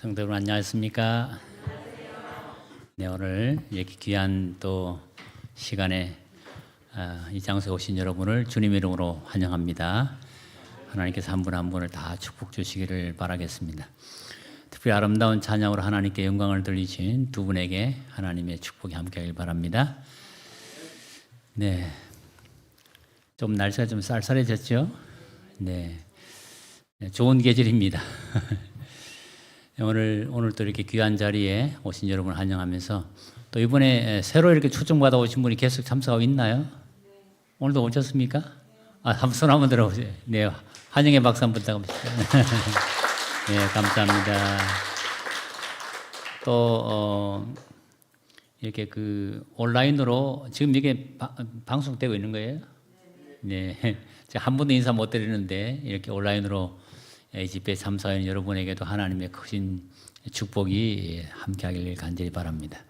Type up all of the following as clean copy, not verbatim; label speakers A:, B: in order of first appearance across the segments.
A: 성도 여러분 안녕하십니까? 네, 오늘 이렇게 귀한 또 시간에 이 장소에 오신 여러분을 주님 이름으로 환영합니다. 하나님께서 한 분 한 분을 다 축복 주시기를 바라겠습니다. 특별히 아름다운 찬양으로 하나님께 영광을 돌리신 두 분에게 하나님의 축복이 함께하길 바랍니다. 네, 좀 날씨가 좀 쌀쌀해졌죠? 네, 좋은 계절입니다. 오늘 또 이렇게 귀한 자리에 오신 여러분을 환영하면서 또 이번에 새로 이렇게 초청받아 오신 분이 계속 참석하고 있나요? 오늘도 오셨습니까? 손 한번 들어보세요. 네, 환영의 박수 한번 부탁합니다. 네, 감사합니다. 또 이렇게 그 온라인으로 지금 이게 방송되고 있는 거예요? 네, 제가 한 번도 인사 못 드리는데 이렇게 온라인으로 이 집회에 참석하는 여러분에게도 하나님의 크신 축복이 함께하기를 간절히 바랍니다.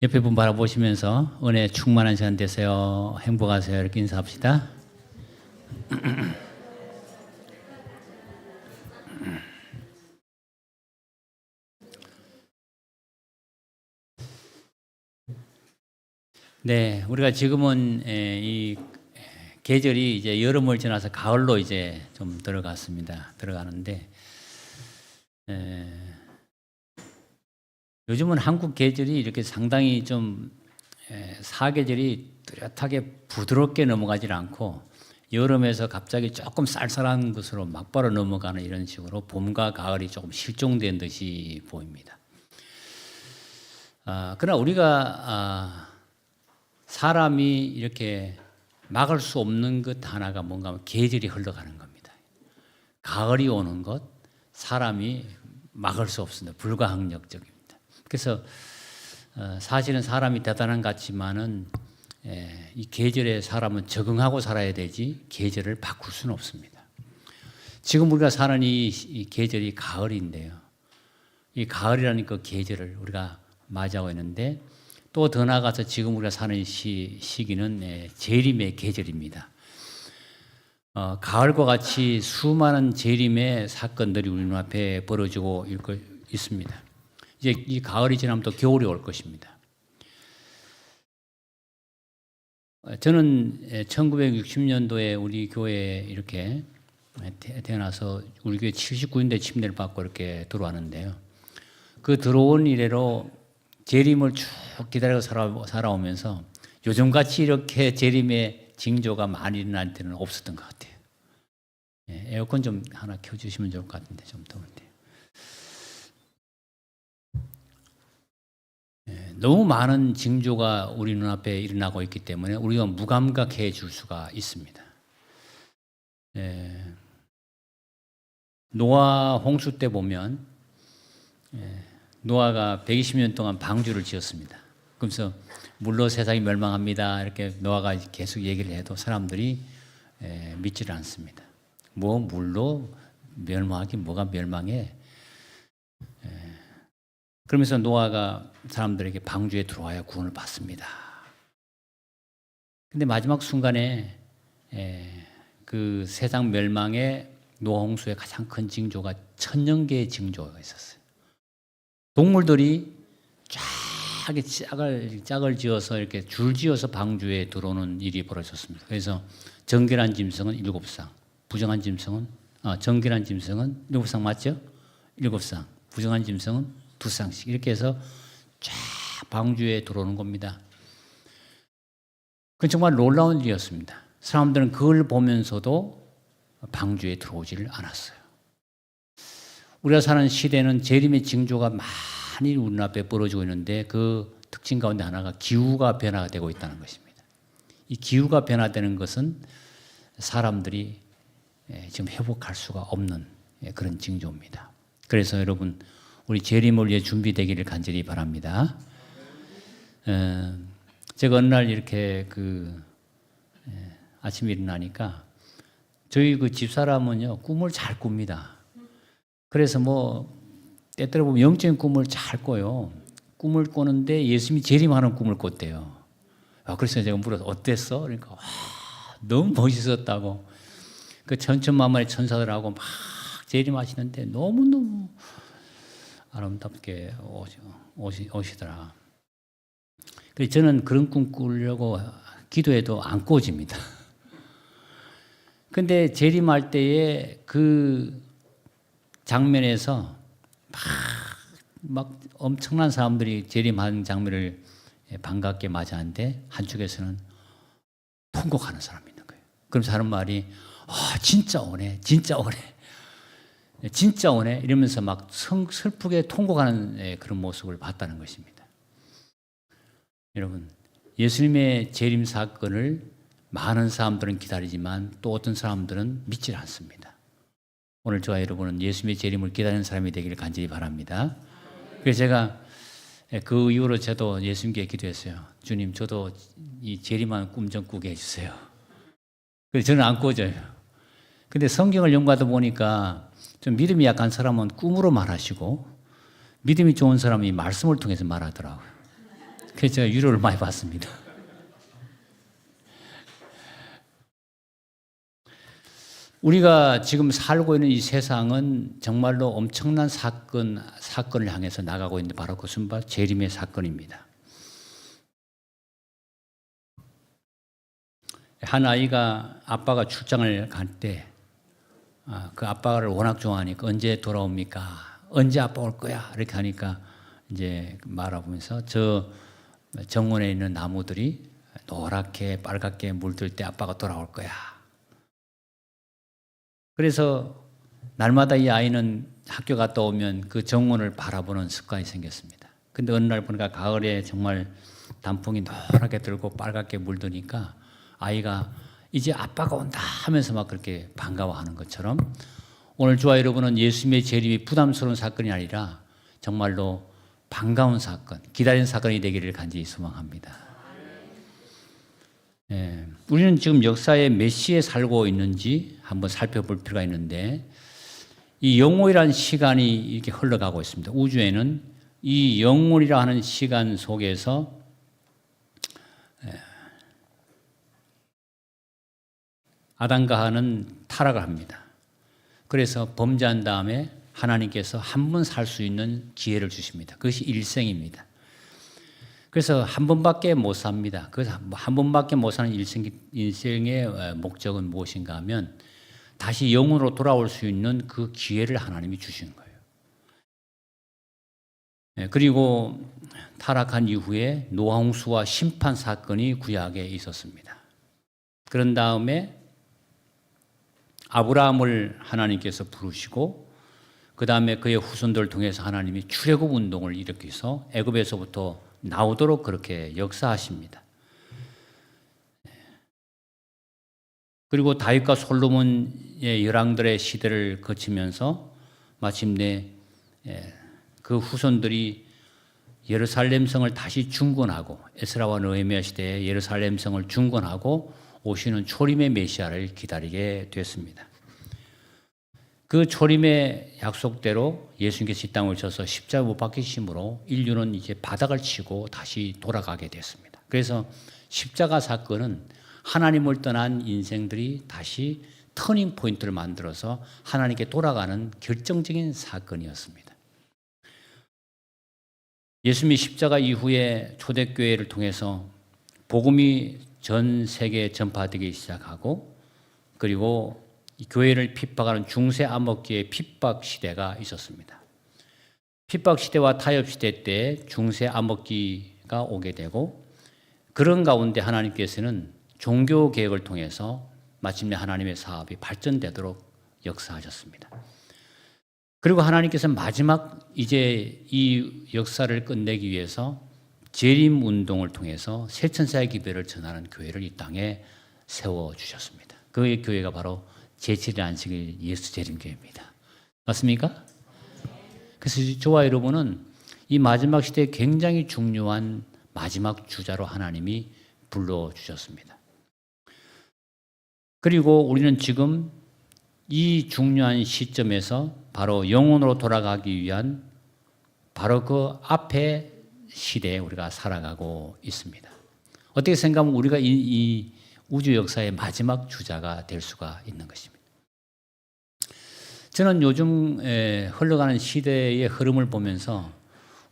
A: 옆에 분 바라보시면서 은혜 충만한 시간 되세요. 행복하세요. 이렇게 인사합시다. 네, 우리가 지금은 이 계절이 이제 여름을 지나서 가을로 이제 좀 들어가는데, 요즘은 한국 계절이 이렇게 상당히 좀 사계절이 뚜렷하게 부드럽게 넘어가질 않고 여름에서 갑자기 조금 쌀쌀한 것으로 막바로 넘어가는 이런 식으로 봄과 가을이 조금 실종된 듯이 보입니다. 그러나 우리가 사람이 이렇게 막을 수 없는 것 하나가 뭔가 하면 계절이 흘러가는 겁니다. 가을이 오는 것 사람이 막을 수 없습니다. 불가항력적입니다. 그래서 사실은 사람이 대단한 것 같지만은 이 계절에 사람은 적응하고 살아야 되지 계절을 바꿀 수는 없습니다. 지금 우리가 사는 이 계절이 가을인데요. 이 가을이라는 그 계절을 우리가 맞이하고 있는데 또 더 나아가서 지금 우리가 사는 시기는 재림의 계절입니다. 가을과 같이 수많은 재림의 사건들이 우리 눈앞에 벌어지고 있습니다. 이제 이 가을이 지나면 또 겨울이 올 것입니다. 저는 1960년도에 우리 교회에 이렇게 태어나서 우리 교회 79인대 침례를 받고 이렇게 들어왔는데요. 그 들어온 이래로 재림을 쭉 기다리고 살아오면서 요즘같이 이렇게 재림의 징조가 많이 일어날 때는 없었던 것 같아요. 에어컨 좀 하나 켜주시면 좋을 것 같은데 좀 더운데요. 너무 많은 징조가 우리 눈앞에 일어나고 있기 때문에 우리가 무감각해 줄 수가 있습니다. 노아 홍수 때 보면 노아가 120년 동안 방주를 지었습니다. 그래서 물로 세상이 멸망합니다. 이렇게 노아가 계속 얘기를 해도 사람들이 믿지를 않습니다. 뭐 물로 멸망하긴 뭐가 멸망해. 그러면서 노아가 사람들에게 방주에 들어와야 구원을 받습니다. 근데 마지막 순간에 그 세상 멸망의 노아 홍수의 가장 큰 징조가 1000년계의 징조가 있었어요. 동물들이 짝을 지어서 이렇게 줄 지어서 방주에 들어오는 일이 벌어졌습니다. 그래서 정결한 짐승은 7쌍, 부정한 짐승은 정결한 짐승은 7쌍 맞죠? 7쌍, 부정한 짐승은 2쌍씩 이렇게 해서 쫙 방주에 들어오는 겁니다. 그건 정말 놀라운 일이었습니다. 사람들은 그걸 보면서도 방주에 들어오지를 않았어요. 우리가 사는 시대는 재림의 징조가 많이 우리 앞에 벌어지고 있는데 그 특징 가운데 하나가 기후가 변화가 되고 있다는 것입니다. 이 기후가 변화되는 것은 사람들이 지금 회복할 수가 없는 그런 징조입니다. 그래서 여러분 우리 재림을 위해 준비되기를 간절히 바랍니다. 제가 어느 날 이렇게 아침에 일어나니까 저희 그 집사람은요 꿈을 잘 꿉니다. 그래서 때때로 보면 영적인 꿈을 잘 꿔요. 꿈을 꾸는데 예수님이 재림하는 꿈을 꿨대요. 그래서 제가 물어서 어땠어? 그러니까 너무 멋있었다고. 그 천천만만의 천사들하고 막 재림하시는데 너무너무 아름답게 오시더라. 그래서 저는 그런 꿈 꾸려고 기도해도 안 꾸어집니다. 근데 재림할 때에 그 장면에서 막 엄청난 사람들이 재림하는 장면을 반갑게 맞이하는데 한쪽에서는 통곡하는 사람이 있는 거예요. 그럼 사람 말이 진짜 오네, 진짜 오네, 진짜 오네 이러면서 막 슬프게 통곡하는 그런 모습을 봤다는 것입니다. 여러분, 예수님의 재림 사건을 많은 사람들은 기다리지만 또 어떤 사람들은 믿지 않습니다. 오늘 저와 여러분은 예수님의 재림을 기다리는 사람이 되기를 간절히 바랍니다. 그래서 제가 그 이후로 저도 예수님께 기도했어요. 주님, 저도 이 재림하는 꿈 좀 꾸게 해주세요. 그래서 저는 안 꾸어져요. 근데 성경을 연구하다 보니까 좀 믿음이 약한 사람은 꿈으로 말하시고 믿음이 좋은 사람이 말씀을 통해서 말하더라고요. 그래서 제가 위로를 많이 받습니다. 우리가 지금 살고 있는 이 세상은 정말로 엄청난 사건을 향해서 나가고 있는데 바로 그것은 바로 재림의 사건입니다. 한 아이가 아빠가 출장을 갈 때 그 아빠를 워낙 좋아하니까 언제 돌아옵니까? 언제 아빠 올 거야? 이렇게 하니까 이제 말하면서 저 정원에 있는 나무들이 노랗게 빨갛게 물들 때 아빠가 돌아올 거야. 그래서 날마다 이 아이는 학교 갔다 오면 그 정원을 바라보는 습관이 생겼습니다. 근데 어느 날 보니까 가을에 정말 단풍이 노랗게 들고 빨갛게 물드니까 아이가 이제 아빠가 온다 하면서 막 그렇게 반가워하는 것처럼 오늘 저와 여러분은 예수님의 재림이 부담스러운 사건이 아니라 정말로 반가운 사건, 기다리는 사건이 되기를 간절히 소망합니다. 우리는 지금 역사의 몇 시에 살고 있는지 한번 살펴볼 필요가 있는데 이 영혼이라는 시간이 이렇게 흘러가고 있습니다. 우주에는 이 영혼이라 하는 시간 속에서 아담과 하와는 타락을 합니다. 그래서 범죄한 다음에 하나님께서 한 번 살 수 있는 기회를 주십니다. 그것이 일생입니다. 그래서 한 번밖에 못 삽니다. 그래서 한 번밖에 못 사는 인생의 목적은 무엇인가 하면 다시 영으로 돌아올 수 있는 그 기회를 하나님이 주신 거예요. 그리고 타락한 이후에 노홍수와 심판 사건이 구약에 있었습니다. 그런 다음에 아브라함을 하나님께서 부르시고 그 다음에 그의 후손들을 통해서 하나님이 출애굽 운동을 일으켜서 애굽에서부터 나오도록 그렇게 역사하십니다. 그리고 다윗과 솔로몬의 열왕들의 시대를 거치면서 마침내 그 후손들이 예루살렘 성을 다시 중건하고 에스라와 느헤미야 시대에 예루살렘 성을 중건하고 오시는 초림의 메시아를 기다리게 됐습니다. 그 초림의 약속대로 예수님께서 이 땅을 오셔서 십자가 못 박히심으로 인류는 이제 바닥을 치고 다시 돌아가게 됐습니다. 그래서 십자가 사건은 하나님을 떠난 인생들이 다시 터닝 포인트를 만들어서 하나님께 돌아가는 결정적인 사건이었습니다. 예수님이 십자가 이후에 초대교회를 통해서 복음이 전 세계에 전파되기 시작하고 그리고 이 교회를 핍박하는 중세 암흑기의 핍박 시대가 있었습니다. 핍박 시대와 타협 시대 때 중세 암흑기가 오게 되고 그런 가운데 하나님께서는 종교 개혁을 통해서 마침내 하나님의 사업이 발전되도록 역사하셨습니다. 그리고 하나님께서 마지막 이제 이 역사를 끝내기 위해서 재림 운동을 통해서 새 천사의 기별을 전하는 교회를 이 땅에 세워주셨습니다. 그 교회가 바로 제7일 안식일 예수 재림교회입니다. 맞습니까? 그래서 저와 여러분은 이 마지막 시대에 굉장히 중요한 마지막 주자로 하나님이 불러주셨습니다. 그리고 우리는 지금 이 중요한 시점에서 바로 영혼으로 돌아가기 위한 바로 그 앞에 시대에 우리가 살아가고 있습니다. 어떻게 생각하면 우리가 이 우주 역사의 마지막 주자가 될 수가 있는 것입니다. 저는 요즘 흘러가는 시대의 흐름을 보면서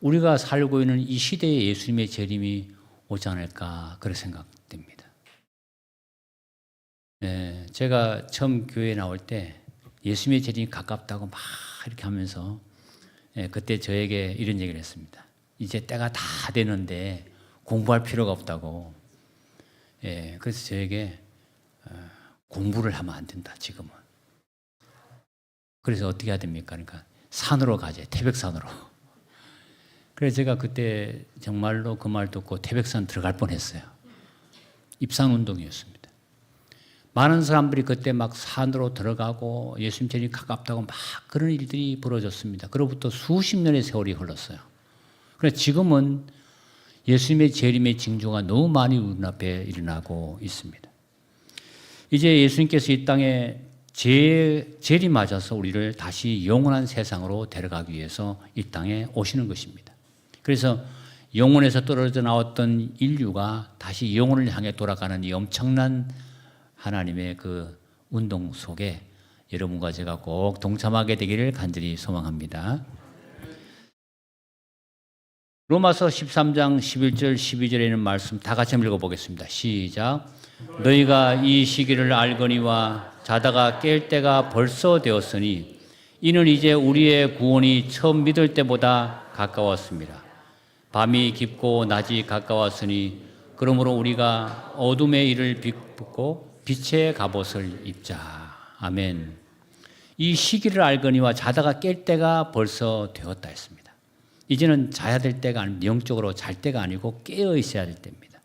A: 우리가 살고 있는 이 시대에 예수님의 재림이 오지 않을까 그렇게 생각됩니다. 제가 처음 교회에 나올 때 예수님의 재림이 가깝다고 막 이렇게 하면서 그때 저에게 이런 얘기를 했습니다. 이제 때가 다 되는데 공부할 필요가 없다고. 그래서 저에게 공부를 하면 안 된다 지금은. 그래서 어떻게 해야 됩니까? 그러니까 산으로 가재, 태백산으로. 그래서 제가 그때 정말로 그 말 듣고 태백산 들어갈 뻔했어요. 입산 운동이었습니다. 많은 사람들이 그때 막 산으로 들어가고 예수님 재림이 가깝다고 막 그런 일들이 벌어졌습니다. 그로부터 수십 년의 세월이 흘렀어요. 그래서 지금은 예수님의 재림의 징조가 너무 많이 우리 앞에 일어나고 있습니다. 이제 예수님께서 이 땅에 재림하셔서 우리를 다시 영원한 세상으로 데려가기 위해서 이 땅에 오시는 것입니다. 그래서 영혼에서 떨어져 나왔던 인류가 다시 영혼을 향해 돌아가는 이 엄청난 하나님의 그 운동 속에 여러분과 제가 꼭 동참하게 되기를 간절히 소망합니다. 로마서 13장 11절 12절에 있는 말씀 다 같이 한번 읽어보겠습니다. 시작. 너희가 이 시기를 알거니와 자다가 깰 때가 벌써 되었으니 이는 이제 우리의 구원이 처음 믿을 때보다 가까웠습니다. 밤이 깊고 낮이 가까웠으니 그러므로 우리가 어둠의 일을 벗고 빛의 갑옷을 입자. 아멘. 이 시기를 알거니와 자다가 깰 때가 벌써 되었다 했습니다. 이제는 자야 될 때가 아닙니다. 영적으로 잘 때가 아니고 깨어 있어야 될 때입니다.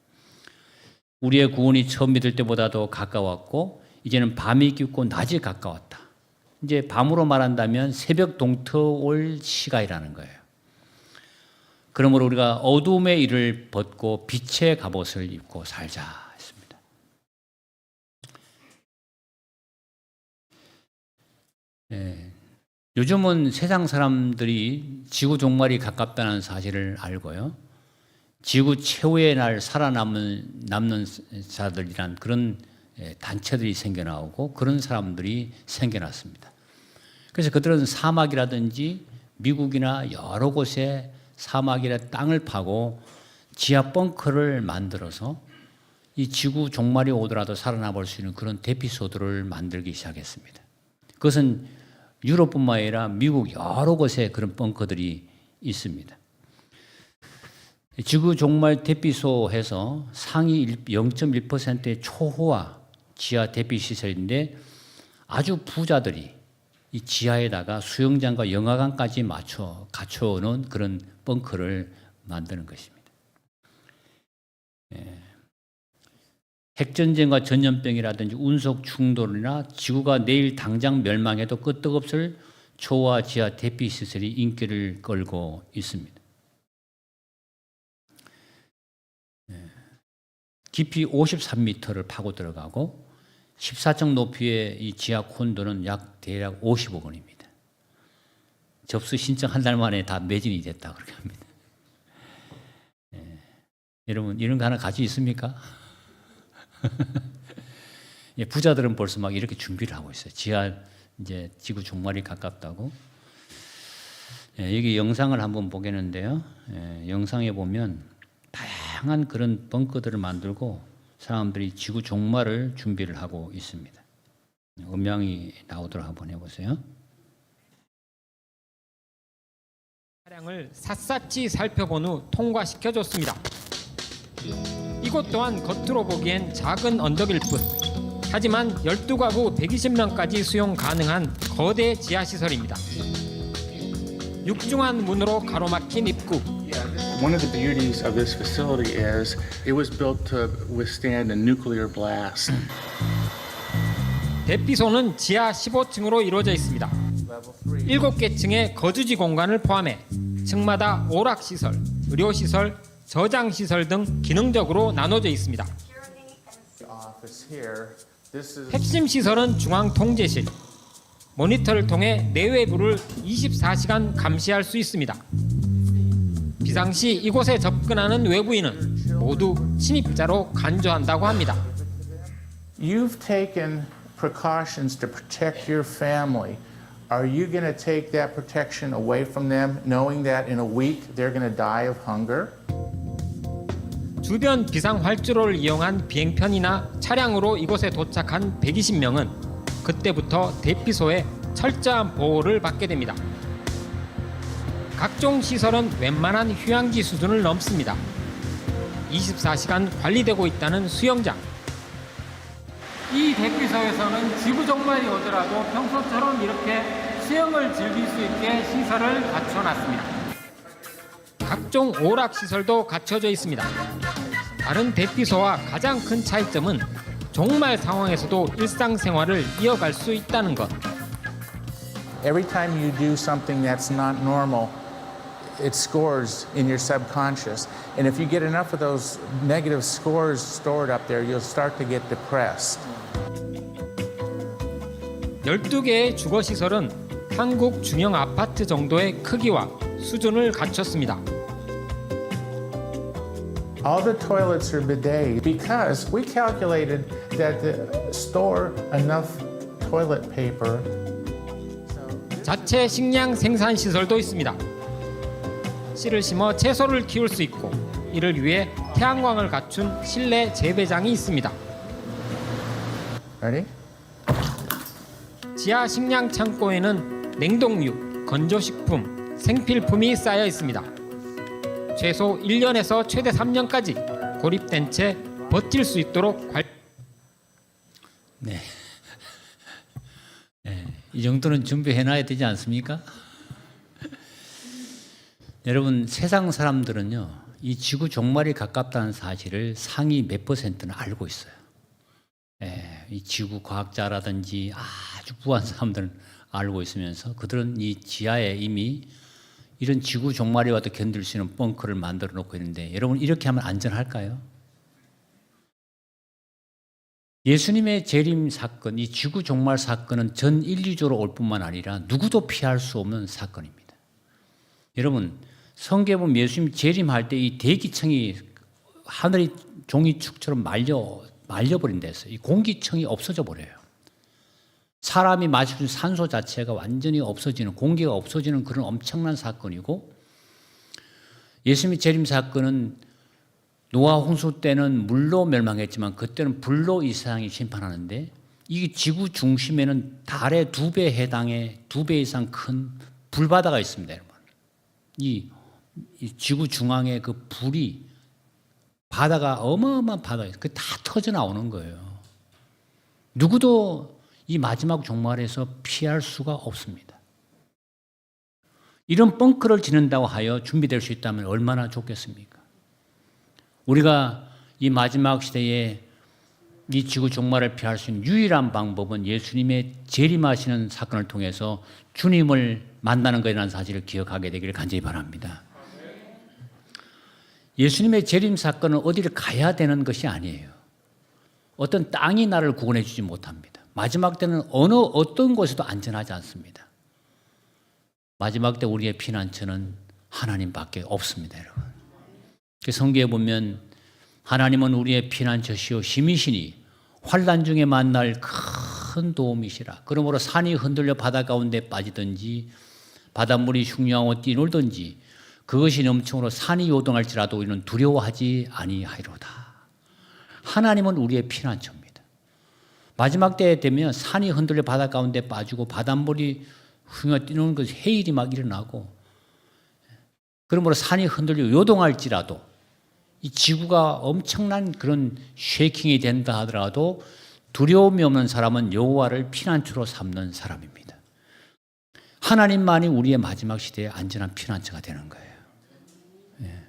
A: 우리의 구원이 처음 믿을 때보다도 가까웠고 이제는 밤이 깊고 낮이 가까웠다. 이제 밤으로 말한다면 새벽 동터 올 시간이라는 거예요. 그러므로 우리가 어둠의 일을 벗고 빛의 갑옷을 입고 살자 했습니다. 요즘은 세상 사람들이 지구 종말이 가깝다는 사실을 알고요. 지구 최후의 날 살아남는 자들이란 그런 단체들이 생겨나오고 그런 사람들이 생겨났습니다. 그래서 그들은 사막이라든지 미국이나 여러 곳에 사막이나 땅을 파고 지하 벙커를 만들어서 이 지구 종말이 오더라도 살아남을 수 있는 그런 대피소들을 만들기 시작했습니다. 그것은 유럽뿐만 아니라 미국 여러 곳에 그런 벙커들이 있습니다. 지구 종말 대피소에서 상위 0.1%의 초호화 지하 대피 시설인데 아주 부자들이 이 지하에다가 수영장과 영화관까지 갖춰놓은 그런 벙커를 만드는 것입니다. 핵전쟁과 전염병이라든지 운석 충돌이나 지구가 내일 당장 멸망해도 끄떡없을 초호화 지하 대피 시설이 인기를 끌고 있습니다. 깊이 53m를 파고 들어가고 14층 높이의 이 지하 콘도는 대략 50억 원입니다. 접수 신청 한 달 만에 다 매진이 됐다 그렇게 합니다. 여러분 이런 거 하나 가지고 있습니까? 부자들은 벌써 막 이렇게 준비를 하고 있어요. 이제 지구 종말이 가깝다고. 여기 영상을 한번 보겠는데요. 영상에 보면 다양한 그런 벙커들을 만들고 사람들이 지구 종말을 준비를 하고 있습니다. 음향이 나오도록 한번 해보세요.
B: 차량을 샅샅이 살펴본 후 통과시켜줬습니다. 이곳 또한 겉으로 보기엔 작은 언덕일 뿐 하지만 12가구 120명까지 수용 가능한 거대 지하시설입니다. 육중한 문으로 가로막힌 입구.
C: One of the beauties of this facility is it was built to withstand a nuclear blast.
B: 대피소는 지하 15층으로 이루어져 있습니다. 7개 층의 거주지 공간을 포함해 층마다 오락시설, 의료시설, 저장시설 등 기능적으로 나눠져 있습니다. 핵심 시설은 중앙통제실. 모니터를 통해 내외부를 24시간 감시할 수 있습니다. 비상시 이곳에 접근하는 외부인은 모두 침입자로 간주한다고 합니다.
C: You've taken precautions to protect your family
D: Are you going to take that protection away from them, knowing that in a week they're going to die of hunger?
B: 주변 비상 활주로를 이용한 비행편이나 차량으로 이곳에 도착한 120명은 그때부터 대피소에 철저한 보호를 받게 됩니다. 각종 시설은 웬만한 휴양지 수준을 넘습니다. 24시간 관리되고 있다는 수영장. 이 대피소에서는 지구 종말이 오더라도 평소처럼 이렇게 수영을 즐길 수 있게 시설을 갖춰놨습니다. 각종 오락 시설도 갖춰져 있습니다. 다른 대피소와 가장 큰 차이점은 종말 상황에서도 일상생활을 이어갈 수 있다는 것.
D: Every time you do something that's not normal, it scores in your subconscious. And if you get enough of those negative scores stored up there, you'll start to get depressed.
B: 12개의 주거시설은 한국 중형 아파트 정도의 크기와 수준을 갖췄습니다.
D: All the toilets are bidet because we calculated that to store enough toilet paper.
B: 자체 식량 생산 시설도 있습니다. 씨를 심어 채소를 키울 수 있고 이를 위해 태양광을 갖춘 실내 재배장이 있습니다.
D: Ready?
B: 지하 식량 창고에는 냉동육, 건조식품, 생필품이 쌓여 있습니다. 최소 1년에서 최대 3년까지 고립된 채 버틸 수 있도록
A: 네. 네. 이 정도는 준비해놔야 되지 않습니까? 여러분, 세상 사람들은요, 이 지구 종말이 가깝다는 사실을 상위 몇 %는 알고 있어요. 이 지구 과학자라든지 아주 부한 사람들은 알고 있으면서 그들은 이 지하에 이미 이런 지구 종말이 와도 견딜 수 있는 벙커를 만들어 놓고 있는데, 여러분, 이렇게 하면 안전할까요? 예수님의 재림 사건, 이 지구 종말 사건은 전 인류적으로 올 뿐만 아니라 누구도 피할 수 없는 사건입니다. 여러분, 성경에 보면 예수님 재림할 때 이 대기층이 하늘이 종이축처럼 말려버린 데서 이 공기층이 없어져 버려요. 사람이 마시는 산소 자체가 완전히 없어지는, 공기가 없어지는 그런 엄청난 사건이고, 예수님의 재림 사건은 노아 홍수 때는 물로 멸망했지만 그때는 불로 이 세상이 심판하는데, 이 지구 중심에는 달의 2배 해당의 2배 이상 큰 불바다가 있습니다, 여러분. 이 지구 중앙에 그 불이, 바다가 어마어마한 바다예요. 그게 다 터져 나오는 거예요. 누구도 이 마지막 종말에서 피할 수가 없습니다. 이런 벙커를 짓는다고 하여 준비될 수 있다면 얼마나 좋겠습니까? 우리가 이 마지막 시대에 이 지구 종말을 피할 수 있는 유일한 방법은 예수님의 재림하시는 사건을 통해서 주님을 만나는 것이라는 사실을 기억하게 되기를 간절히 바랍니다. 예수님의 재림 사건은 어디를 가야 되는 것이 아니에요. 어떤 땅이 나를 구원해 주지 못합니다. 마지막 때는 어떤 곳에도 안전하지 않습니다. 마지막 때 우리의 피난처는 하나님밖에 없습니다, 여러분. 성경에 보면 하나님은 우리의 피난처시요 힘이시니 환난 중에 만날 큰 도움이시라. 그러므로 산이 흔들려 바다 가운데 빠지든지 바닷물이 흉흉하고 뛰놀든지 그것이 넘쳐으로 산이 요동할지라도 우리는 두려워하지 아니하리로다. 하나님은 우리의 피난처입니다. 마지막 때에 되면 산이 흔들려 바다 가운데 빠지고 바닷물이 흉흉하게 뛰노는 것, 해일이 막 일어나고, 그러므로 산이 흔들려 요동할지라도 이 지구가 엄청난 그런 쉐이킹이 된다 하더라도 두려움이 없는 사람은 여호와를 피난처로 삼는 사람입니다. 하나님만이 우리의 마지막 시대에 안전한 피난처가 되는 거예요. 예.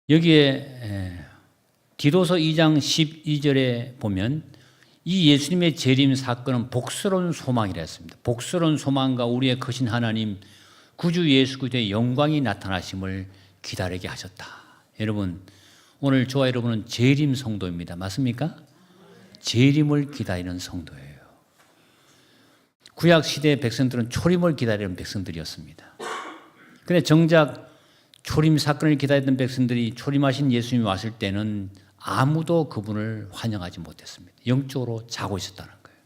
A: 여기에 디도서 2장 12절에 보면 이 예수님의 재림 사건은 복스러운 소망이라 했습니다. 복스러운 소망과 우리의 크신 하나님 구주 예수 그리스도의 영광이 나타나심을 기다리게 하셨다. 여러분, 오늘 저와 여러분은 재림 성도입니다. 맞습니까? 재림을 기다리는 성도예요. 구약 시대의 백성들은 초림을 기다리는 백성들이었습니다. 그런데 정작 초림 사건을 기다리던 백성들이 초림하신 예수님이 왔을 때는 아무도 그분을 환영하지 못했습니다. 영적으로 자고 있었다는 거예요.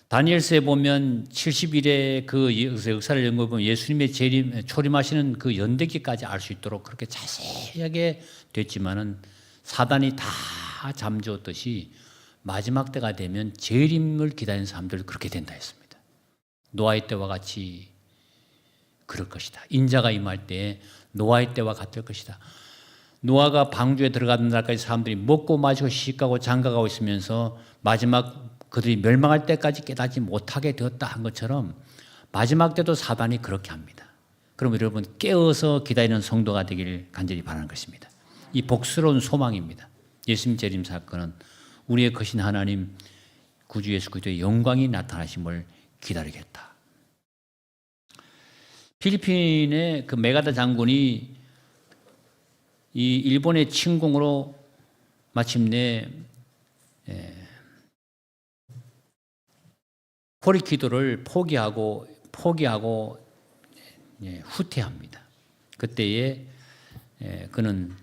A: 다니엘서에 보면 70일의 그 역사를 연구해보면 예수님의 초림하시는 그 연대기까지 알 수 있도록 그렇게 자세하게 됐지만은 사단이 다 잠재웠듯이 마지막 때가 되면 재림을 기다리는 사람들 그렇게 된다 했습니다. 노아의 때와 같이 그럴 것이다. 인자가 임할 때 노아의 때와 같을 것이다. 노아가 방주에 들어가는 날까지 사람들이 먹고 마시고 시집가고 장가가고 있으면서 마지막 그들이 멸망할 때까지 깨닫지 못하게 되었다 한 것처럼 마지막 때도 사단이 그렇게 합니다. 그럼 여러분 깨어서 기다리는 성도가 되기를 간절히 바라는 것입니다. 이 복스러운 소망입니다. 예수님 재림 사건은 우리의 크신 하나님 구주 예수 그리스도의 영광이 나타나심을 기다리겠다. 필리핀의 그 메가다 장군이 이 일본의 침공으로 마침내 호리키도를 포기하고 후퇴합니다. 그때에 그는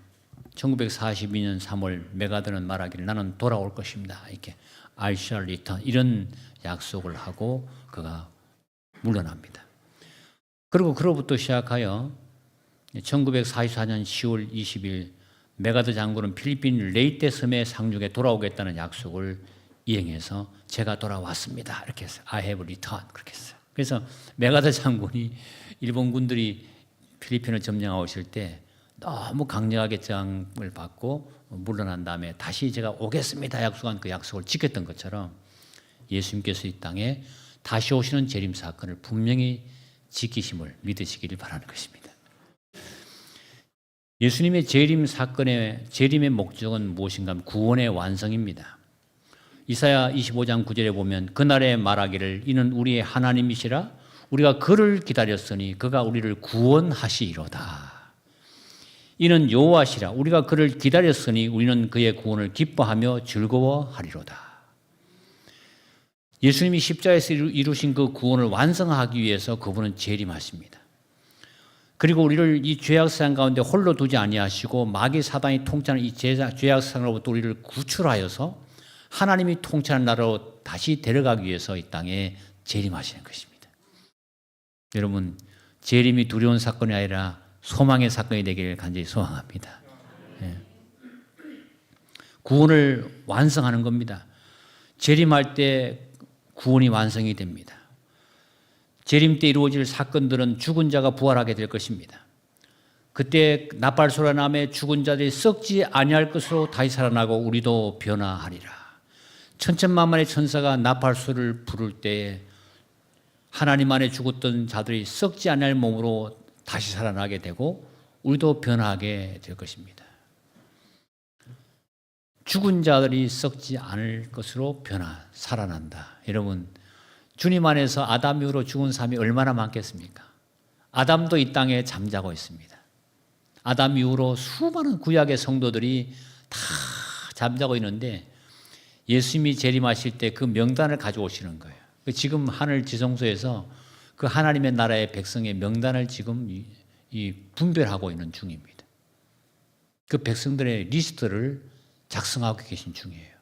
A: 1942년 3월 메가드는 말하기를 나는 돌아올 것입니다. 이렇게 I shall return 이런 약속을 하고 그가 물러납니다. 그리고 그로부터 시작하여 1944년 10월 20일 메가드 장군은 필리핀 레이테 섬의 상륙에 돌아오겠다는 약속을 이행해서 제가 돌아왔습니다. 이렇게 했어요. I have returned. 그렇게 했어요. 그래서 메가드 장군이 일본 군들이 필리핀을 점령하고 있을 때 너무 강력하게 저항을 받고 물러난 다음에 다시 제가 오겠습니다. 약속한 그 약속을 지켰던 것처럼 예수님께서 이 땅에 다시 오시는 재림 사건을 분명히 지키심을 믿으시기를 바라는 것입니다. 예수님의 재림 사건의 재림의 목적은 무엇인가 하면 구원의 완성입니다. 이사야 25장 9절에 보면 그날에 말하기를 이는 우리의 하나님이시라 우리가 그를 기다렸으니 그가 우리를 구원하시리로다. 이는 여호와시라 우리가 그를 기다렸으니 우리는 그의 구원을 기뻐하며 즐거워하리로다. 예수님이 십자가에서 이루신 그 구원을 완성하기 위해서 그분은 재림하십니다. 그리고 우리를 이 죄악세상 가운데 홀로 두지 아니하시고 마귀 사단이 통치하는 이 죄악세상으로부터 우리를 구출하여서 하나님이 통치하는 나라로 다시 데려가기 위해서 이 땅에 재림하시는 것입니다. 여러분 재림이 두려운 사건이 아니라 소망의 사건이 되기를 간절히 소망합니다. 구원을 완성하는 겁니다. 재림할 때 구원이 완성이 됩니다. 재림 때 이루어질 사건들은 죽은 자가 부활하게 될 것입니다. 그때 나팔소리남에 죽은 자들이 썩지 아니할 것으로 다시 살아나고 우리도 변화하리라. 천천만만의 천사가 나팔소리를 부를 때에 하나님 안에 죽었던 자들이 썩지 아니할 몸으로 다시 살아나게 되고 우리도 변화하게 될 것입니다. 죽은 자들이 썩지 않을 것으로 살아난다. 여러분 주님 안에서 아담 이후로 죽은 사람이 얼마나 많겠습니까? 아담도 이 땅에 잠자고 있습니다. 아담 이후로 수많은 구약의 성도들이 다 잠자고 있는데 예수님이 재림하실 때 그 명단을 가져오시는 거예요. 지금 하늘 지성소에서 그 하나님의 나라의 백성의 명단을 지금 분별하고 있는 중입니다. 그 백성들의 리스트를 작성하고 계신 중이에요.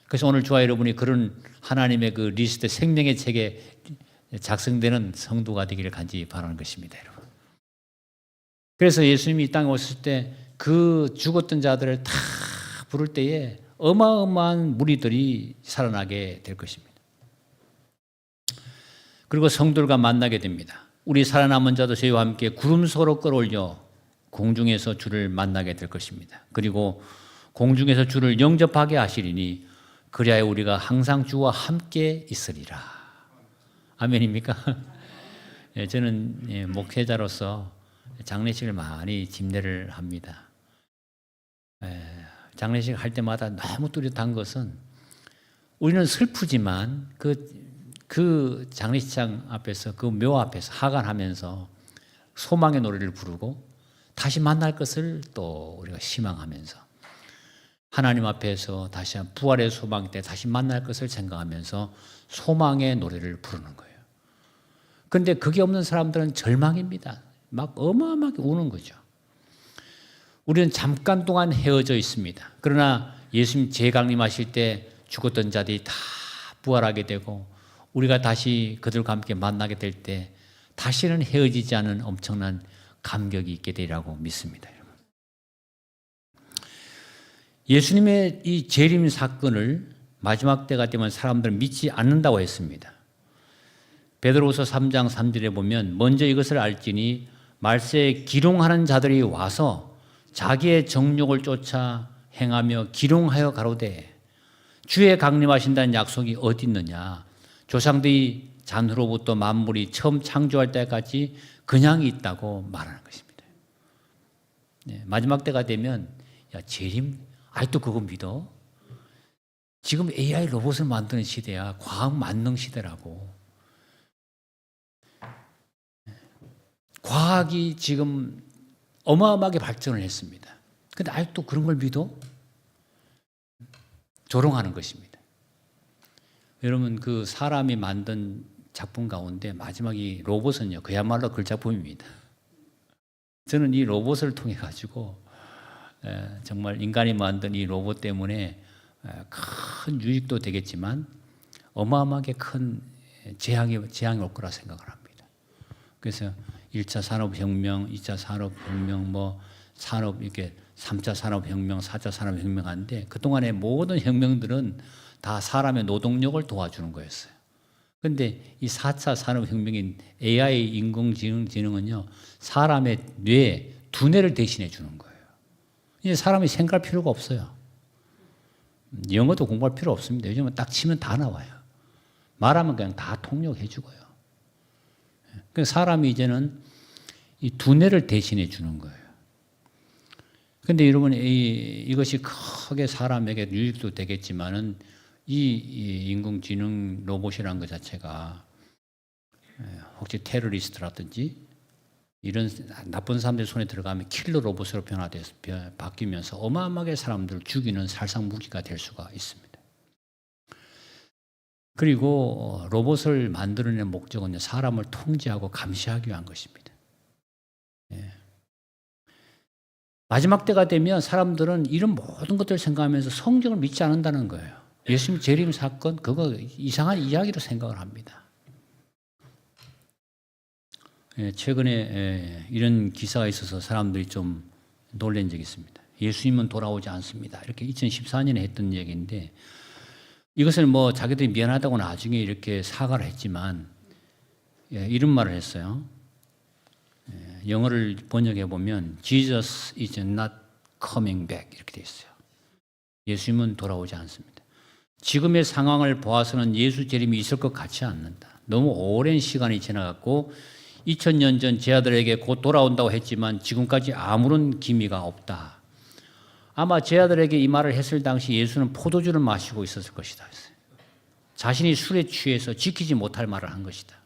A: 그래서 오늘 저와 여러분이 그런 하나님의 그 리스트 생명의 책에 작성되는 성도가 되기를 간절히 바라는 것입니다, 여러분. 그래서 예수님이 이 땅에 오실 때 그 죽었던 자들을 다 부를 때에 어마어마한 무리들이 살아나게 될 것입니다. 그리고 성도들과 만나게 됩니다. 우리 살아남은 자도 저희와 함께 구름 속으로 끌어올려 공중에서 주를 만나게 될 것입니다. 그리고 공중에서 주를 영접하게 하시리니 그리하여 우리가 항상 주와 함께 있으리라. 아멘입니까? 저는 목회자로서 장례식을 많이 집례를 합니다. 장례식 할 때마다 너무 뚜렷한 것은 우리는 슬프지만 그 장례식장 앞에서 그 묘 앞에서 하관하면서 소망의 노래를 부르고 다시 만날 것을 또 우리가 희망하면서 하나님 앞에서 다시 한 부활의 소망 때 다시 만날 것을 생각하면서 소망의 노래를 부르는 거예요. 그런데 그게 없는 사람들은 절망입니다. 막 어마어마하게 우는 거죠. 우리는 잠깐 동안 헤어져 있습니다. 그러나 예수님 재강림하실 때 죽었던 자들이 다 부활하게 되고 우리가 다시 그들과 함께 만나게 될 때 다시는 헤어지지 않은 엄청난 감격이 있게 되리라고 믿습니다. 예수님의 이 재림 사건을 마지막 때가 되면 사람들은 믿지 않는다고 했습니다. 베드로후서 3장 3절에 보면 먼저 이것을 알지니 말세에 기롱하는 자들이 와서 자기의 정욕을 쫓아 행하며 기롱하여 가로되 주의 강림하신다는 약속이 어디 있느냐. 조상들이 잔후로부터 만물이 처음 창조할 때까지 그냥 있다고 말하는 것입니다. 네, 마지막 때가 되면 야 재림 아직도 그거 믿어? 지금 AI 로봇을 만드는 시대야. 과학 만능 시대라고. 과학이 지금 어마어마하게 발전을 했습니다. 근데 아직도 그런 걸 믿어? 조롱하는 것입니다. 여러분 그 사람이 만든 작품 가운데 마지막이 로봇은요 그야말로 글작품입니다. 저는 이 로봇을 통해 가지고 정말 인간이 만든 이 로봇 때문에 큰 유익도 되겠지만 어마어마하게 큰 재앙이 올 거라 생각을 합니다. 그래서 1차 산업혁명, 2차 산업혁명, 산업 이렇게 3차 산업혁명, 4차 산업혁명 하는데 그동안의 모든 혁명들은 다 사람의 노동력을 도와주는 거였어요. 그런데 이 4차 산업혁명인 AI 인공지능은요 사람의 뇌, 두뇌를 대신해 주는 거예요. 이제 사람이 생각할 필요가 없어요. 영어도 공부할 필요 없습니다. 요즘은 딱 치면 다 나와요. 말하면 그냥 다 통역해 주고요. 그래서 사람이 이제는 이 두뇌를 대신해 주는 거예요. 그런데 여러분 이것이 크게 사람에게 유익도 되겠지만은 이 인공지능 로봇이라는 것 자체가 혹시 테러리스트라든지 이런 나쁜 사람들 손에 들어가면 킬러 로봇으로 바뀌면서 어마어마하게 사람들을 죽이는 살상 무기가 될 수가 있습니다. 그리고 로봇을 만들어낸 목적은 사람을 통제하고 감시하기 위한 것입니다. 마지막 때가 되면 사람들은 이런 모든 것들을 생각하면서 성경을 믿지 않는다는 거예요. 예수님 재림 사건 그거 이상한 이야기로 생각을 합니다. 최근에 이런 기사가 있어서 사람들이 좀 놀란 적이 있습니다. 예수님은 돌아오지 않습니다. 이렇게 2014년에 했던 얘기인데 이것을 자기들이 미안하다고 나중에 이렇게 사과를 했지만 이런 말을 했어요. 영어를 번역해 보면 Jesus is not coming back 이렇게 돼 있어요. 예수님은 돌아오지 않습니다. 지금의 상황을 보아서는 예수 재림이 있을 것 같지 않는다. 너무 오랜 시간이 지나갔고 2000년 전 제 아들에게 곧 돌아온다고 했지만 지금까지 아무런 기미가 없다. 아마 제 아들에게 이 말을 했을 당시 예수는 포도주를 마시고 있었을 것이다. 자신이 술에 취해서 지키지 못할 말을 한 것이다.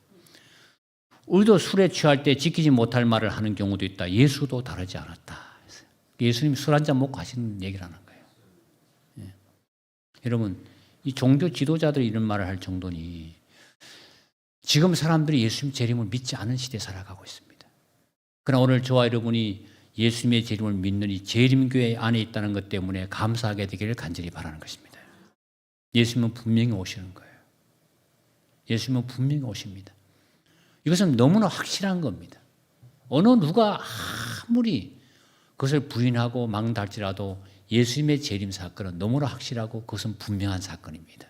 A: 우리도 술에 취할 때 지키지 못할 말을 하는 경우도 있다. 예수도 다르지 않았다. 예수님이 술 한잔 먹고 하시는 얘기를 하는 거예요. 여러분 이 종교 지도자들이 이런 말을 할 정도니 지금 사람들이 예수님 재림을 믿지 않은 시대에 살아가고 있습니다. 그러나 오늘 저와 여러분이 예수님의 재림을 믿는 이 재림교회 안에 있다는 것 때문에 감사하게 되기를 간절히 바라는 것입니다. 예수님은 분명히 오시는 거예요. 예수님은 분명히 오십니다. 이것은 너무나 확실한 겁니다. 어느 누가 아무리 그것을 부인하고 망달지라도 예수님의 재림 사건은 너무나 확실하고 그것은 분명한 사건입니다.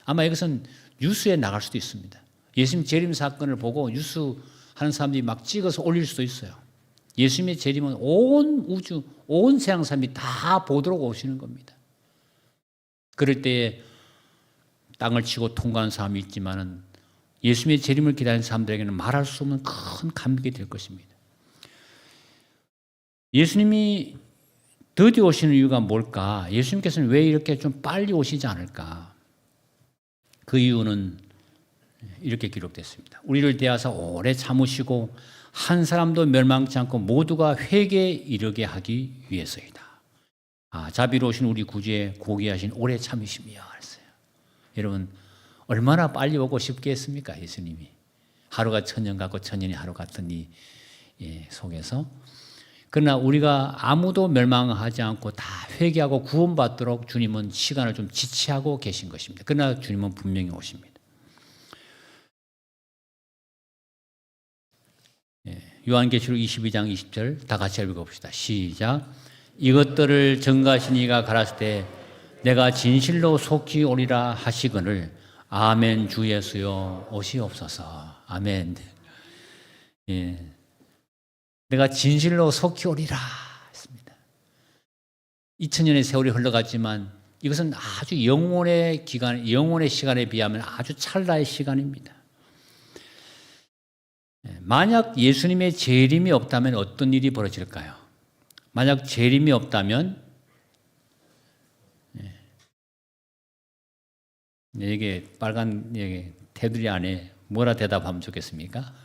A: 아마 이것은 뉴스에 나갈 수도 있습니다. 예수님 재림 사건을 보고 뉴스 하는 사람들이 막 찍어서 올릴 수도 있어요. 예수님의 재림은 온 우주, 온 세상 사람이 다 보도록 오시는 겁니다. 그럴 때에 땅을 치고 통과하는 사람이 있지만은 예수님의 재림을 기다리는 사람들에게는 말할 수 없는 큰 감격이 될 것입니다. 예수님이 더디 오시는 이유가 뭘까? 예수님께서는 왜 이렇게 좀 빨리 오시지 않을까? 그 이유는 이렇게 기록됐습니다. 우리를 대하사 오래 참으시고 한 사람도 멸망치 않고 모두가 회개에 이르게 하기 위해서이다. 자비로우신 우리 구주의 고귀하신 오래 참으심이야. 그랬어요. 여러분 얼마나 빨리 오고 싶게 했습니까? 예수님이 하루가 천년 같고 천년이 하루 같은 이 속에서 그러나 우리가 아무도 멸망하지 않고 다 회개하고 구원받도록 주님은 시간을 좀 지체하고 계신 것입니다. 그러나 주님은 분명히 오십니다. 요한계시록 22장 20절 다 같이 읽어봅시다. 시작. 이것들을 전가하신 이가 가라사대 때 내가 진실로 속히 오리라 하시거늘 아멘 주 예수여 오시옵소서. 아멘. 예. 내가 진실로 속히 오리라 했습니다. 2000년의 세월이 흘러갔지만 이것은 아주 영원의 기간, 영원의 시간에 비하면 아주 찰나의 시간입니다. 만약 예수님의 재림이 없다면 어떤 일이 벌어질까요? 만약 재림이 없다면 이게 빨간 테두리 안에 뭐라 대답하면 좋겠습니까?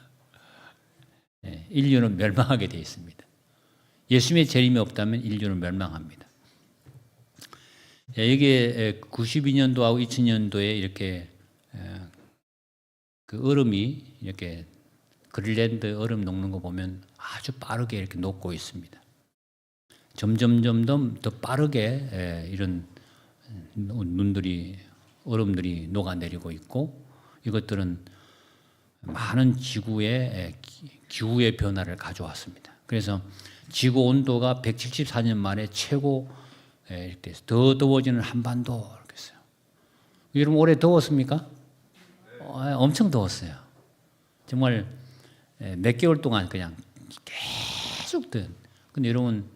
A: 인류는 멸망하게 되어 있습니다. 예수님의 재림이 없다면 인류는 멸망합니다. 이게 92년도하고 2000년도에 이렇게 그 얼음이 이렇게 그린란드 얼음 녹는 거 보면 아주 빠르게 이렇게 녹고 있습니다. 점점 더 빠르게 이런 얼음들이 녹아내리고 있고 이것들은 많은 지구의 기후의 변화를 가져왔습니다. 그래서 지구 온도가 174년 만에 최고 이렇게 더 더워지는 한반도 이렇게 했어요. 여러분 올해 더웠습니까? 엄청 더웠어요. 정말 몇 개월 동안 그냥 계속 근데 여러분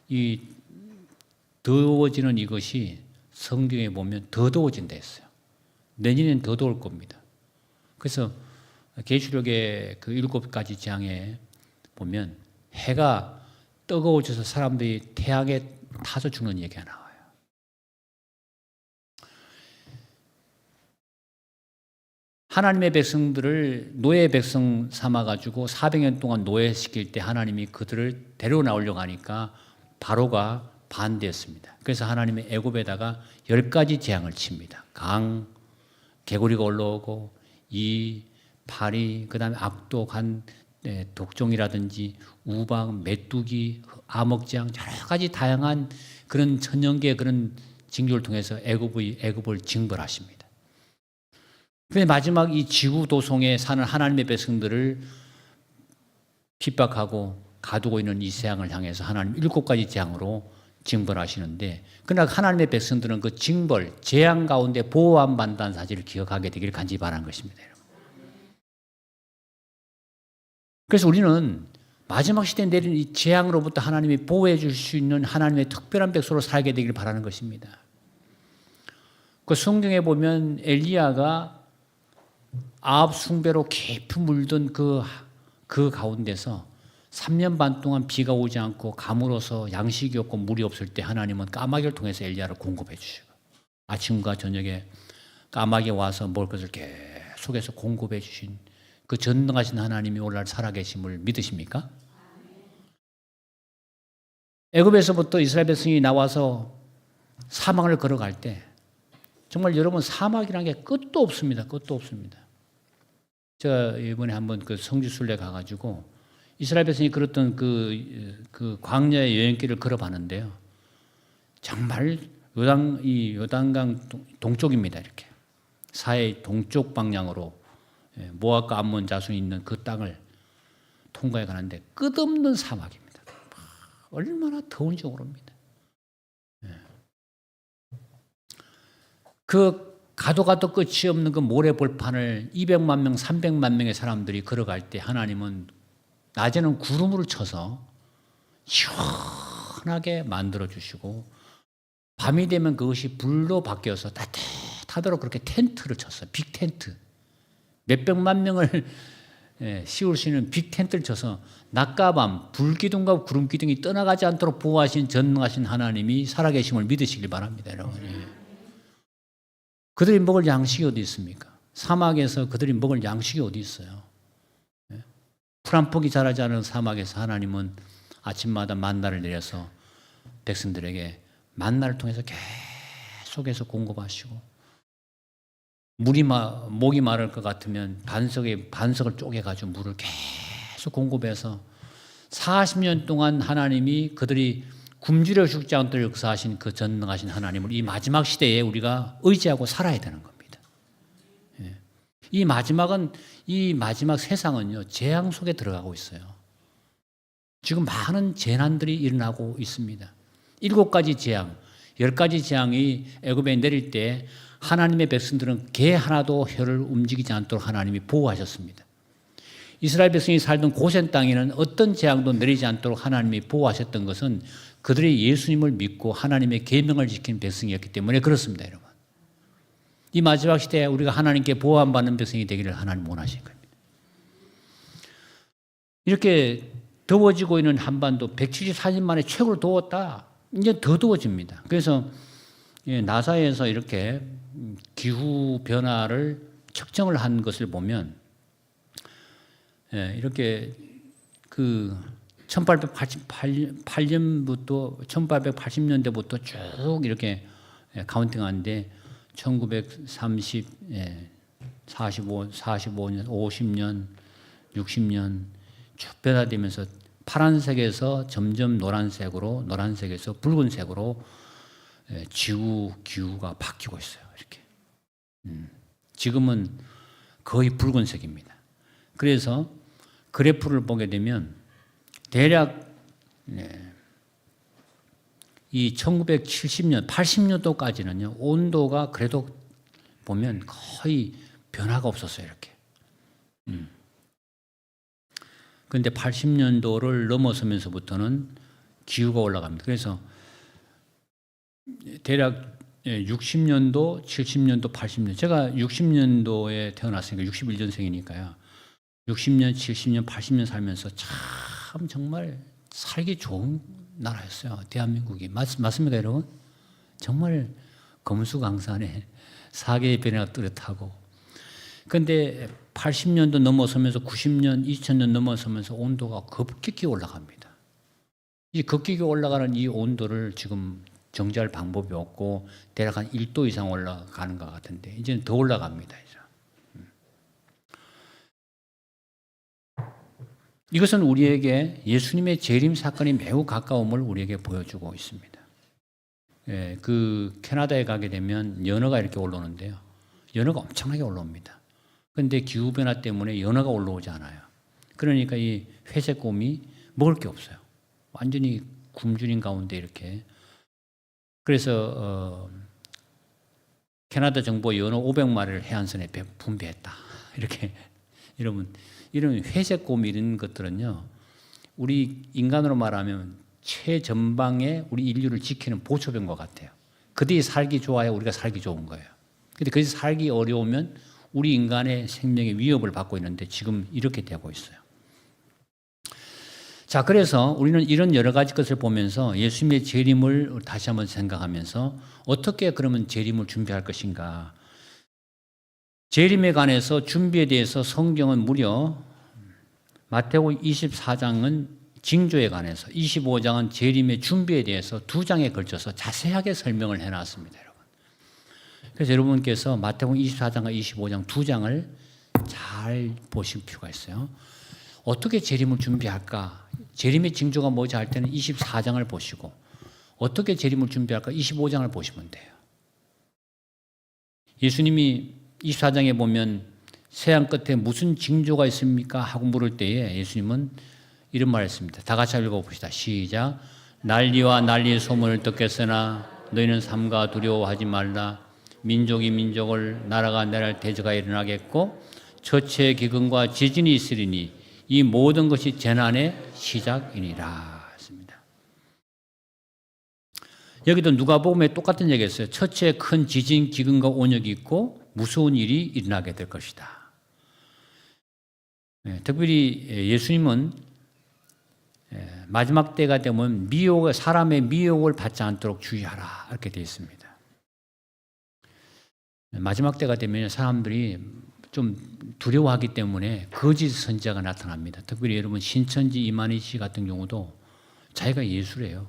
A: 이 더워지는 이것이 성경에 보면 더 더워진다 했어요. 내년엔 더 더울 겁니다. 그래서 계시록의 그 7가지 재앙에 보면 해가 뜨거워져서 사람들이 태양에 타서 죽는 얘기가 나와요. 하나님의 백성들을 노예 백성 삼아가지고 400년 동안 노예시킬 때 하나님이 그들을 데려 나오려고 하니까 바로가 반대했습니다. 그래서 하나님의 애굽에다가 10가지 재앙을 칩니다. 강, 개구리가 올라오고 이, 파리, 그 다음에 악독, 독종이라든지 우박, 메뚜기, 암흑재앙 여러 가지 다양한 그런 천연계의 그런 징조를 통해서 애굽을 징벌하십니다. 그런데 마지막 이 지구 도성에 사는 하나님의 백성들을 핍박하고 가두고 있는 이 재앙을 향해서 하나님 7가지 재앙으로 징벌하시는데 그러나 하나님의 백성들은 그 징벌, 재앙 가운데 보호함받는다는 사실을 기억하게 되기를 간절히 바라는 것입니다. 여러분. 그래서 우리는 마지막 시대에 내리는 이 재앙으로부터 하나님이 보호해 줄 수 있는 하나님의 특별한 백성으로 살게 되기를 바라는 것입니다. 그 성경에 보면 엘리야가 아합 숭배로 깊이 물든 그 가운데서 3년 반 동안 비가 오지 않고 가물어서 양식이 없고 물이 없을 때 하나님은 까마귀를 통해서 엘리야를 공급해 주시고 아침과 저녁에 까마귀 와서 먹을 것을 계속해서 공급해 주신 그 전능하신 하나님이 오늘날 살아계심을 믿으십니까? 애굽에서부터 이스라엘 백성이 나와서 사막을 걸어갈 때 정말 여러분 사막이라는 게 끝도 없습니다. 끝도 없습니다. 제가 이번에 한번 그 성지순례 가가지고 이스라엘 백성이 걸었던 그 광야의 여행길을 걸어봤는데요. 정말 요단강 동쪽입니다. 이렇게 사해 동쪽 방향으로 모압과 암몬 자손이 있는 그 땅을 통과해 가는데 끝없는 사막입니다. 얼마나 더운지 모릅니다. 그 가도 끝이 없는 그 모래벌판을 200만 명, 300만 명의 사람들이 걸어갈 때 하나님은 낮에는 구름을 쳐서 시원하게 만들어주시고 밤이 되면 그것이 불로 바뀌어서 따뜻하도록 그렇게 텐트를 쳤어요. 빅 텐트. 몇백만 명을 씌울 수 있는 빅 텐트를 쳐서 낮과 밤 불기둥과 구름기둥이 떠나가지 않도록 보호하신 전능하신 하나님이 살아계심을 믿으시길 바랍니다. 여러분. 그들이 먹을 양식이 어디 있습니까? 사막에서 그들이 먹을 양식이 어디 있어요? 풀 한 폭이 자라지 않은 사막에서 하나님은 아침마다 만나를 내려서 백성들에게 만나를 통해서 계속해서 공급하시고 목이 마를 것 같으면 반석을 쪼개가지고 물을 계속 공급해서 40년 동안 하나님이 그들이 굶주려 죽지 않도록 역사하신 그 전능하신 하나님을 이 마지막 시대에 우리가 의지하고 살아야 되는 겁니다. 예. 이 마지막 세상은요, 재앙 속에 들어가고 있어요. 지금 많은 재난들이 일어나고 있습니다. 7가지 재앙, 10가지 재앙이 애굽에 내릴 때 하나님의 백성들은 개 하나도 혀를 움직이지 않도록 하나님이 보호하셨습니다. 이스라엘 백성이 살던 고센 땅에는 어떤 재앙도 내리지 않도록 하나님이 보호하셨던 것은 그들이 예수님을 믿고 하나님의 계명을 지키는 백성이었기 때문에 그렇습니다, 여러분. 이 마지막 시대에 우리가 하나님께 보호받는 백성이 되기를 하나님 원하신 겁니다. 이렇게 더워지고 있는 한반도 174년 만에 최고로 더웠다. 이제 더 더워집니다. 그래서 나사에서 이렇게 기후 변화를 측정을 한 것을 보면 이렇게 그 1888년부터 1880년대부터 쭉 이렇게 카운팅하는데 1930, 45년, 50년, 60년 쭉 변화되면서 파란색에서 점점 노란색에서 붉은색으로 지구 기후가 바뀌고 있어요. 이렇게. 지금은 거의 붉은색입니다. 그래서 그래프를 보게 되면 대략 이 1970년, 80년도까지는요, 온도가 그래도 보면 거의 변화가 없었어요, 이렇게. 그런데 80년도를 넘어서면서부터는 기후가 올라갑니다. 그래서 대략 60년도, 70년도, 80년. 제가 60년도에 태어났으니까 61년생이니까요. 60년, 70년, 80년 살면서 참 정말 살기 좋은 나라였어요. 대한민국이. 맞습니까, 여러분? 정말 검수강산에 사계의 변화가 뚜렷하고. 그런데 80년도 넘어서면서 90년, 2000년 넘어서면서 온도가 급격히 올라갑니다. 이 급격히 올라가는 이 온도를 지금 정지할 방법이 없고 대략 한 1도 이상 올라가는 것 같은데 이제는 더 올라갑니다. 이제. 이것은 우리에게 예수님의 재림 사건이 매우 가까움을 우리에게 보여주고 있습니다. 그 캐나다에 가게 되면 연어가 이렇게 올라오는데요. 연어가 엄청나게 올라옵니다. 그런데 기후변화 때문에 연어가 올라오지 않아요. 그러니까 이 회색곰이 먹을 게 없어요. 완전히 굶주린 가운데 이렇게. 그래서 캐나다 정부가 연어 500마리를 해안선에 분배했다. 이렇게 여러분 이런 회색곰 이런 것들은요, 우리 인간으로 말하면 최전방에 우리 인류를 지키는 보초병과 같아요. 그들이 살기 좋아야 우리가 살기 좋은 거예요. 근데 그들이 살기 어려우면 우리 인간의 생명에 위협을 받고 있는데 지금 이렇게 되고 있어요. 자, 그래서 우리는 이런 여러 가지 것을 보면서 예수님의 재림을 다시 한번 생각하면서 어떻게 그러면 재림을 준비할 것인가. 재림에 관해서 준비에 대해서 성경은 무려 마태복음 24장은 징조에 관해서, 25장은 재림의 준비에 대해서 2장에 걸쳐서 자세하게 설명을 해놨습니다, 여러분. 그래서 여러분께서 마태복음 24장과 25장 2장을 잘 보실 필요가 있어요. 어떻게 재림을 준비할까? 재림의 징조가 뭐지 할 때는 24장을 보시고, 어떻게 재림을 준비할까? 25장을 보시면 돼요. 예수님이 24장에 보면 세상 끝에 무슨 징조가 있습니까? 하고 물을 때에 예수님은 이런 말을 했습니다. 다 같이 읽어봅시다. 시작. 난리와 난리의 소문을 듣겠으나 너희는 삼가 두려워하지 말라. 민족이 민족을, 나라가 나라를 대적하여 일어나겠고 처치의 기근과 지진이 있으리니 이 모든 것이 재난의 시작이니라 했습니다. 여기도 누가복음에 똑같은 얘기했어요. 처치에 큰 지진, 기근과 온역이 있고 무서운 일이 일어나게 될 것이다. 특별히 예수님은 마지막 때가 되면 사람의 미혹을 받지 않도록 주의하라 이렇게 되어 있습니다. 마지막 때가 되면 사람들이 좀 두려워하기 때문에 거짓 선지자가 나타납니다. 특별히 여러분 신천지 이만희 씨 같은 경우도 자기가 예수래요.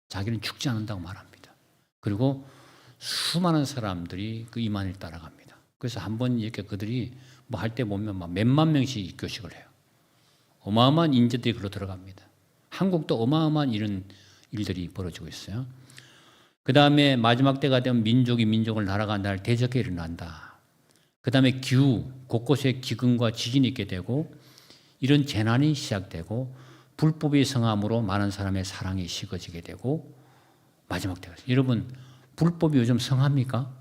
A: 자기는 죽지 않는다고 말합니다. 그리고 수많은 사람들이 그 이만희를 따라갑니다. 그래서 한번 이렇게 그들이 뭐 할 때 보면 막 몇만 명씩 입교식을 해요. 어마어마한 인재들이 그로 들어갑니다. 한국도 어마어마한 이런 일들이 벌어지고 있어요. 그 다음에 마지막 때가 되면 민족이 민족을 날아간다 할 대적이 일어난다. 그 다음에 기후, 곳곳에 기근과 지진이 있게 되고 이런 재난이 시작되고 불법의 성함으로 많은 사람의 사랑이 식어지게 되고 마지막 때가 여러분 불법이 요즘 성합니까?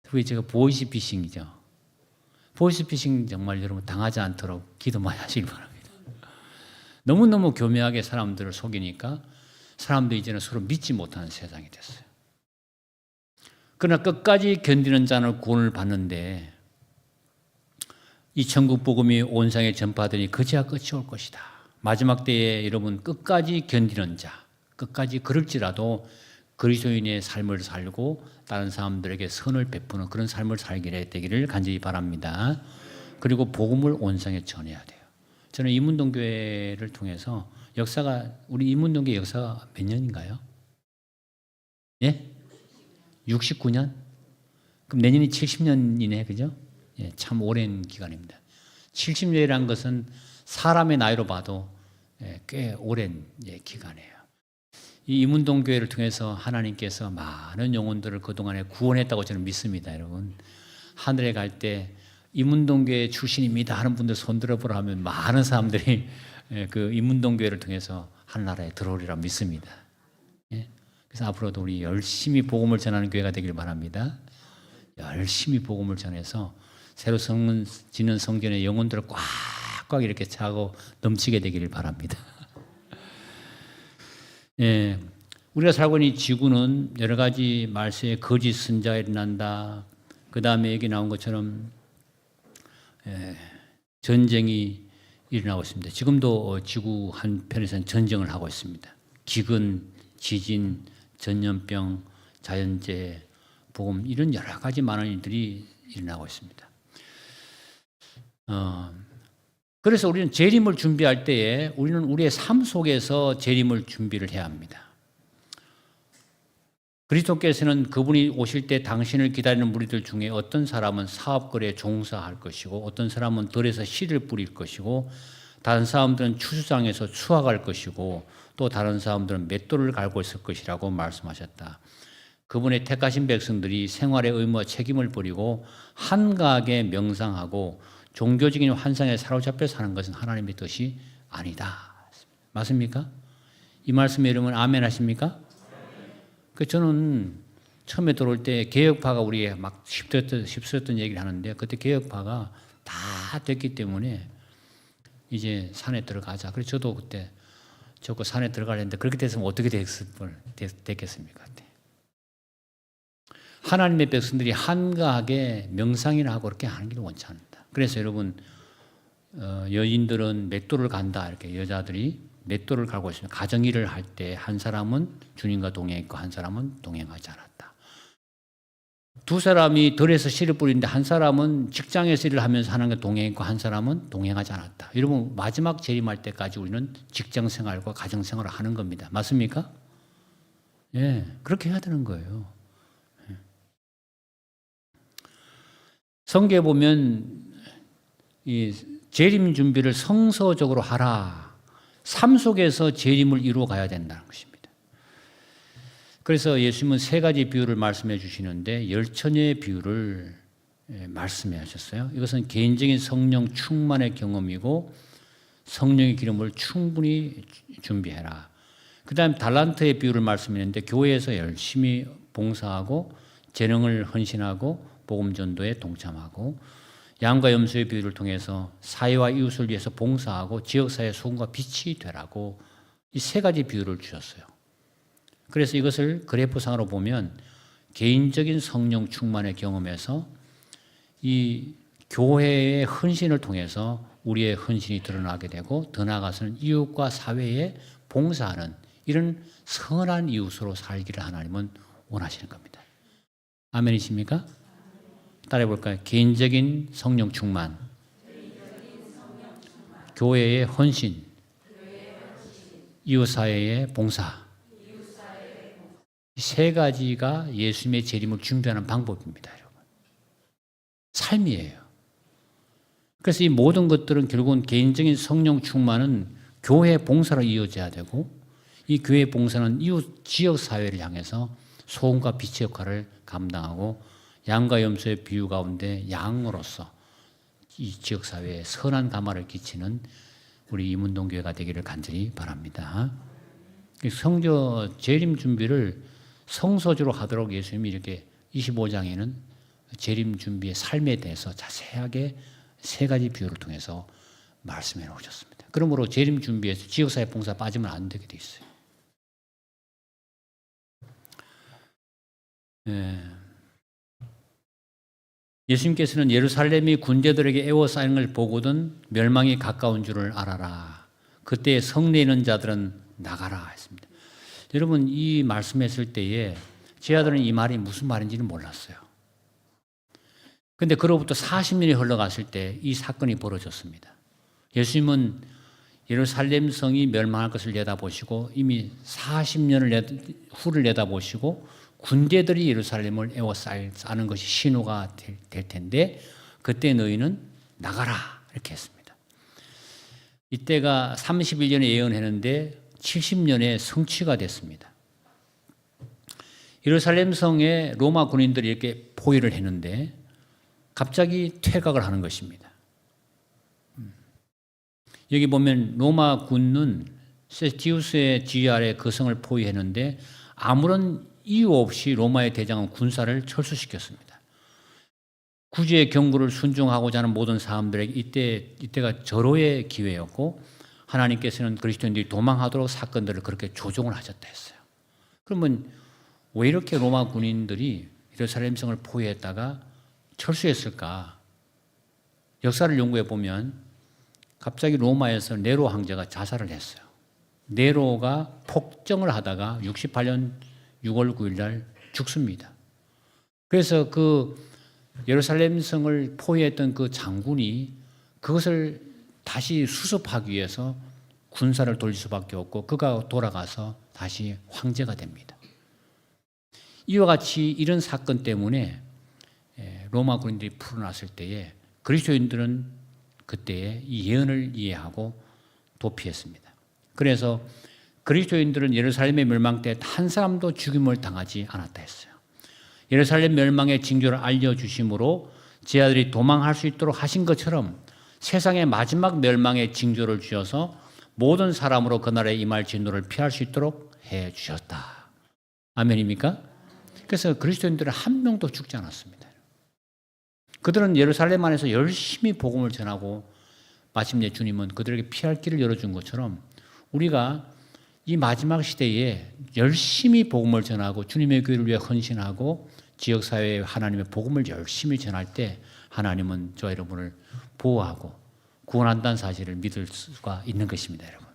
A: 그게 제가 보이스피싱이죠. 보이스피싱 정말 여러분 당하지 않도록 기도 많이 하시기 바랍니다. 너무너무 교묘하게 사람들을 속이니까 사람들이 이제는 서로 믿지 못하는 세상이 됐어요. 그러나 끝까지 견디는 자는 구원을 받는데 이 천국 복음이 온 세상에 전파되니 그제야 끝이 올 것이다. 마지막 때에 여러분 끝까지 견디는 자, 끝까지 그럴지라도 그리스도인의 삶을 살고 다른 사람들에게 선을 베푸는 그런 삶을 살게 되기를 간절히 바랍니다. 그리고 복음을 온 세상에 전해야 돼요. 저는 이문동교회를 통해서 역사가 우리 이문동교회 역사가 몇 년인가요? 예? 69년? 그럼 내년이 70년이네, 그죠? 예, 참 오랜 기간입니다. 70년이라는 것은 사람의 나이로 봐도 꽤 오랜 기간이에요. 이 이문동교회를 통해서 하나님께서 많은 영혼들을 그동안에 구원했다고 저는 믿습니다, 여러분. 하늘에 갈 때 이문동교회 출신입니다 하는 분들 손 들어보라 하면 많은 사람들이 그 이문동교회를 통해서 하늘나라에 들어오리라 믿습니다. 그래서 앞으로도 우리 열심히 복음을 전하는 교회가 되길 바랍니다. 열심히 복음을 전해서 새로 짓는 성전의 영혼들을 꽉꽉 이렇게 차고 넘치게 되기를 바랍니다. 예, 우리가 살고 있는 이 지구는 여러 가지 말세에 거짓 선자가 일어난다. 그 다음에 여기 나온 것처럼 전쟁이 일어나고 있습니다. 지금도 지구 한편에서는 전쟁을 하고 있습니다. 기근, 지진, 전염병, 자연재해, 복음 이런 여러 가지 많은 일들이 일어나고 있습니다. 그래서 우리는 재림을 준비할 때에 우리는 우리의 삶 속에서 재림을 준비를 해야 합니다. 그리스도께서는 그분이 오실 때 당신을 기다리는 무리들 중에 어떤 사람은 사업거래에 종사할 것이고 어떤 사람은 들에서 씨를 뿌릴 것이고 다른 사람들은 추수장에서 수확할 것이고 또 다른 사람들은 맷돌을 갈고 있을 것이라고 말씀하셨다. 그분의 택하신 백성들이 생활의 의무와 책임을 버리고 한가하게 명상하고 종교적인 환상에 사로잡혀 사는 것은 하나님의 뜻이 아니다. 맞습니까? 이 말씀에 여러분 아멘 하십니까? 저는 처음에 들어올 때 개혁파가 우리에 막 휩쓸었던 얘기를 하는데 그때 개혁파가 다 됐기 때문에 이제 산에 들어가자. 그래서 저도 그때 저거 산에 들어가려는데 그렇게 됐으면 어떻게 됐겠습니까? 하나님의 백성들이 한가하게 명상이나 하고 그렇게 하는 길 원치 않는다. 그래서 여러분 여인들은 맷돌을 간다 이렇게 여자들이 맷돌을 갈고 있습니다. 가정 일을 할 때 한 사람은 주님과 동행했고 한 사람은 동행하지 않았다. 두 사람이 들에서 씨를 뿌리는데 한 사람은 직장에서 일을 하면서 하나님과 동행했고 한 사람은 동행하지 않았다. 여러분 마지막 재림할 때까지 우리는 직장 생활과 가정 생활을 하는 겁니다. 맞습니까? 예, 그렇게 해야 되는 거예요. 성경에 보면 이 재림 준비를 성서적으로 하라. 삶 속에서 재림을 이루어 가야 된다는 것입니다. 그래서 예수님은 세 가지 비유를 말씀해 주시는데 10처녀의 비유를 말씀해 하셨어요. 이것은 개인적인 성령 충만의 경험이고 성령의 기름을 충분히 준비해라. 그 다음 달란트의 비유를 말씀했는데 교회에서 열심히 봉사하고 재능을 헌신하고 복음 전도에 동참하고 양과 염소의 비유를 통해서 사회와 이웃을 위해서 봉사하고 지역사회의 소금과 빛이 되라고 이 세 가지 비유를 주셨어요. 그래서 이것을 그래프상으로 보면 개인적인 성령 충만의 경험에서 이 교회의 헌신을 통해서 우리의 헌신이 드러나게 되고 더 나아가서는 이웃과 사회에 봉사하는 이런 선한 이웃으로 살기를 하나님은 원하시는 겁니다. 아멘이십니까? 따라해 볼까요? 개인적인 성령 충만, 교회의 헌신, 이웃사회의 봉사. 이 세 가지가 예수님의 재림을 준비하는 방법입니다, 여러분. 삶이에요. 그래서 이 모든 것들은 결국은 개인적인 성령 충만은 교회 봉사로 이어져야 되고 이 교회 봉사는 이웃 지역 사회를 향해서 소금과 빛의 역할을 감당하고 양과 염소의 비유 가운데 양으로서 이 지역 사회에 선한 감화를 끼치는 우리 이문동 교회가 되기를 간절히 바랍니다. 성저 재림 준비를 성소주로 하도록 예수님이 이렇게 25장에는 재림 준비의 삶에 대해서 자세하게 세 가지 비유를 통해서 말씀해 놓으셨습니다. 그러므로 재림 준비에서 지역사회 봉사 빠지면 안 되게 돼 있어요. 예수님께서는 예루살렘이 군대들에게 에워싸이는 걸 보거든 멸망이 가까운 줄을 알아라. 그때 성내에 있는 자들은 나가라 했습니다. 여러분 이 말씀했을 때에 제 아들은 이 말이 무슨 말인지는 몰랐어요. 그런데 그로부터 40년이 흘러갔을 때 이 사건이 벌어졌습니다. 예수님은 예루살렘 성이 멸망할 것을 내다보시고 이미 40년을 후를 내다보시고 군대들이 예루살렘을 에워싸는 것이 신호가 될 텐데 그때 너희는 나가라 이렇게 했습니다. 이때가 31년에 예언했는데 70년에 성취가 됐습니다. 예루살렘 성에 로마 군인들이 이렇게 포위를 했는데 갑자기 퇴각을 하는 것입니다. 여기 보면 로마 군은 세티우스의 지휘 아래 그 성을 포위했는데 아무런 이유 없이 로마의 대장은 군사를 철수시켰습니다. 구주의 경고를 순종하고자 하는 모든 사람들에게 이때가 절호의 기회였고 하나님께서는 그리스도인들이 도망하도록 사건들을 그렇게 조종을 하셨다 했어요. 그러면 왜 이렇게 로마 군인들이 예루살렘 성을 포위했다가 철수했을까? 역사를 연구해 보면 갑자기 로마에서 네로 황제가 자살을 했어요. 네로가 폭정을 하다가 68년 6월 9일 날 죽습니다. 그래서 그 예루살렘 성을 포위했던 그 장군이 그것을 다시 수습하기 위해서 군사를 돌릴 수밖에 없고 그가 돌아가서 다시 황제가 됩니다. 이와 같이 이런 사건 때문에 로마 군인들이 풀어났을 때에 그리스도인들은 그때에 이 예언을 이해하고 도피했습니다. 그래서 그리스도인들은 예루살렘의 멸망 때 한 사람도 죽임을 당하지 않았다 했어요. 예루살렘 멸망의 징조를 알려주심으로 제 아들이 도망할 수 있도록 하신 것처럼 세상의 마지막 멸망의 징조를 주셔서 모든 사람으로 그날에 임할 진노를 피할 수 있도록 해주셨다. 아멘입니까? 그래서 그리스도인들은 한 명도 죽지 않았습니다. 그들은 예루살렘 안에서 열심히 복음을 전하고 마침내 주님은 그들에게 피할 길을 열어준 것처럼 우리가 이 마지막 시대에 열심히 복음을 전하고 주님의 교회를 위해 헌신하고 지역사회에 하나님의 복음을 열심히 전할 때 하나님은 저와 여러분을 보호하고 구원한다는 사실을 믿을 수가 있는 것입니다. 여러분.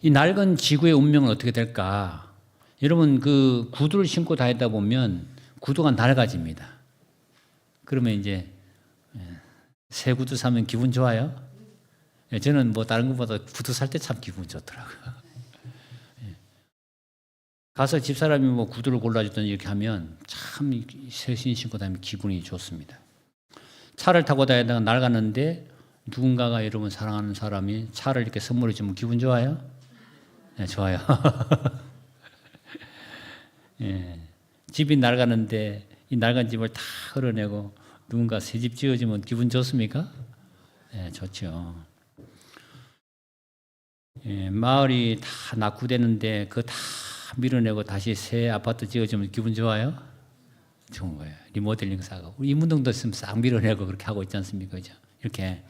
A: 이 낡은 지구의 운명은 어떻게 될까? 여러분 그 구두를 신고 다니다 보면 구두가 낡아집니다. 그러면 이제 새 구두 사면 기분 좋아요? 저는 뭐 다른 것보다 구두 살 때 참 기분 좋더라고요. 가서 집사람이 뭐 구두를 골라주든 이렇게 하면 참 새 신고 다니면 기분이 좋습니다. 차를 타고 다니다가 낡았는데 누군가가 여러분 사랑하는 사람이 차를 이렇게 선물해 주면 기분 좋아요? 네, 좋아요. 예, 집이 낡았는데 이 낡은 집을 다 헐어내고 누군가 새 집 지어주면 기분 좋습니까? 네, 좋죠. 예, 마을이 다 낙후되는데 그거 다 밀어내고 다시 새 아파트 지어주면 기분 좋아요? 좋은 거예요. 리모델링 사고 우리 이문동도 있으면 싹 밀어내고 그렇게 하고 있지 않습니까? 그죠? 이렇게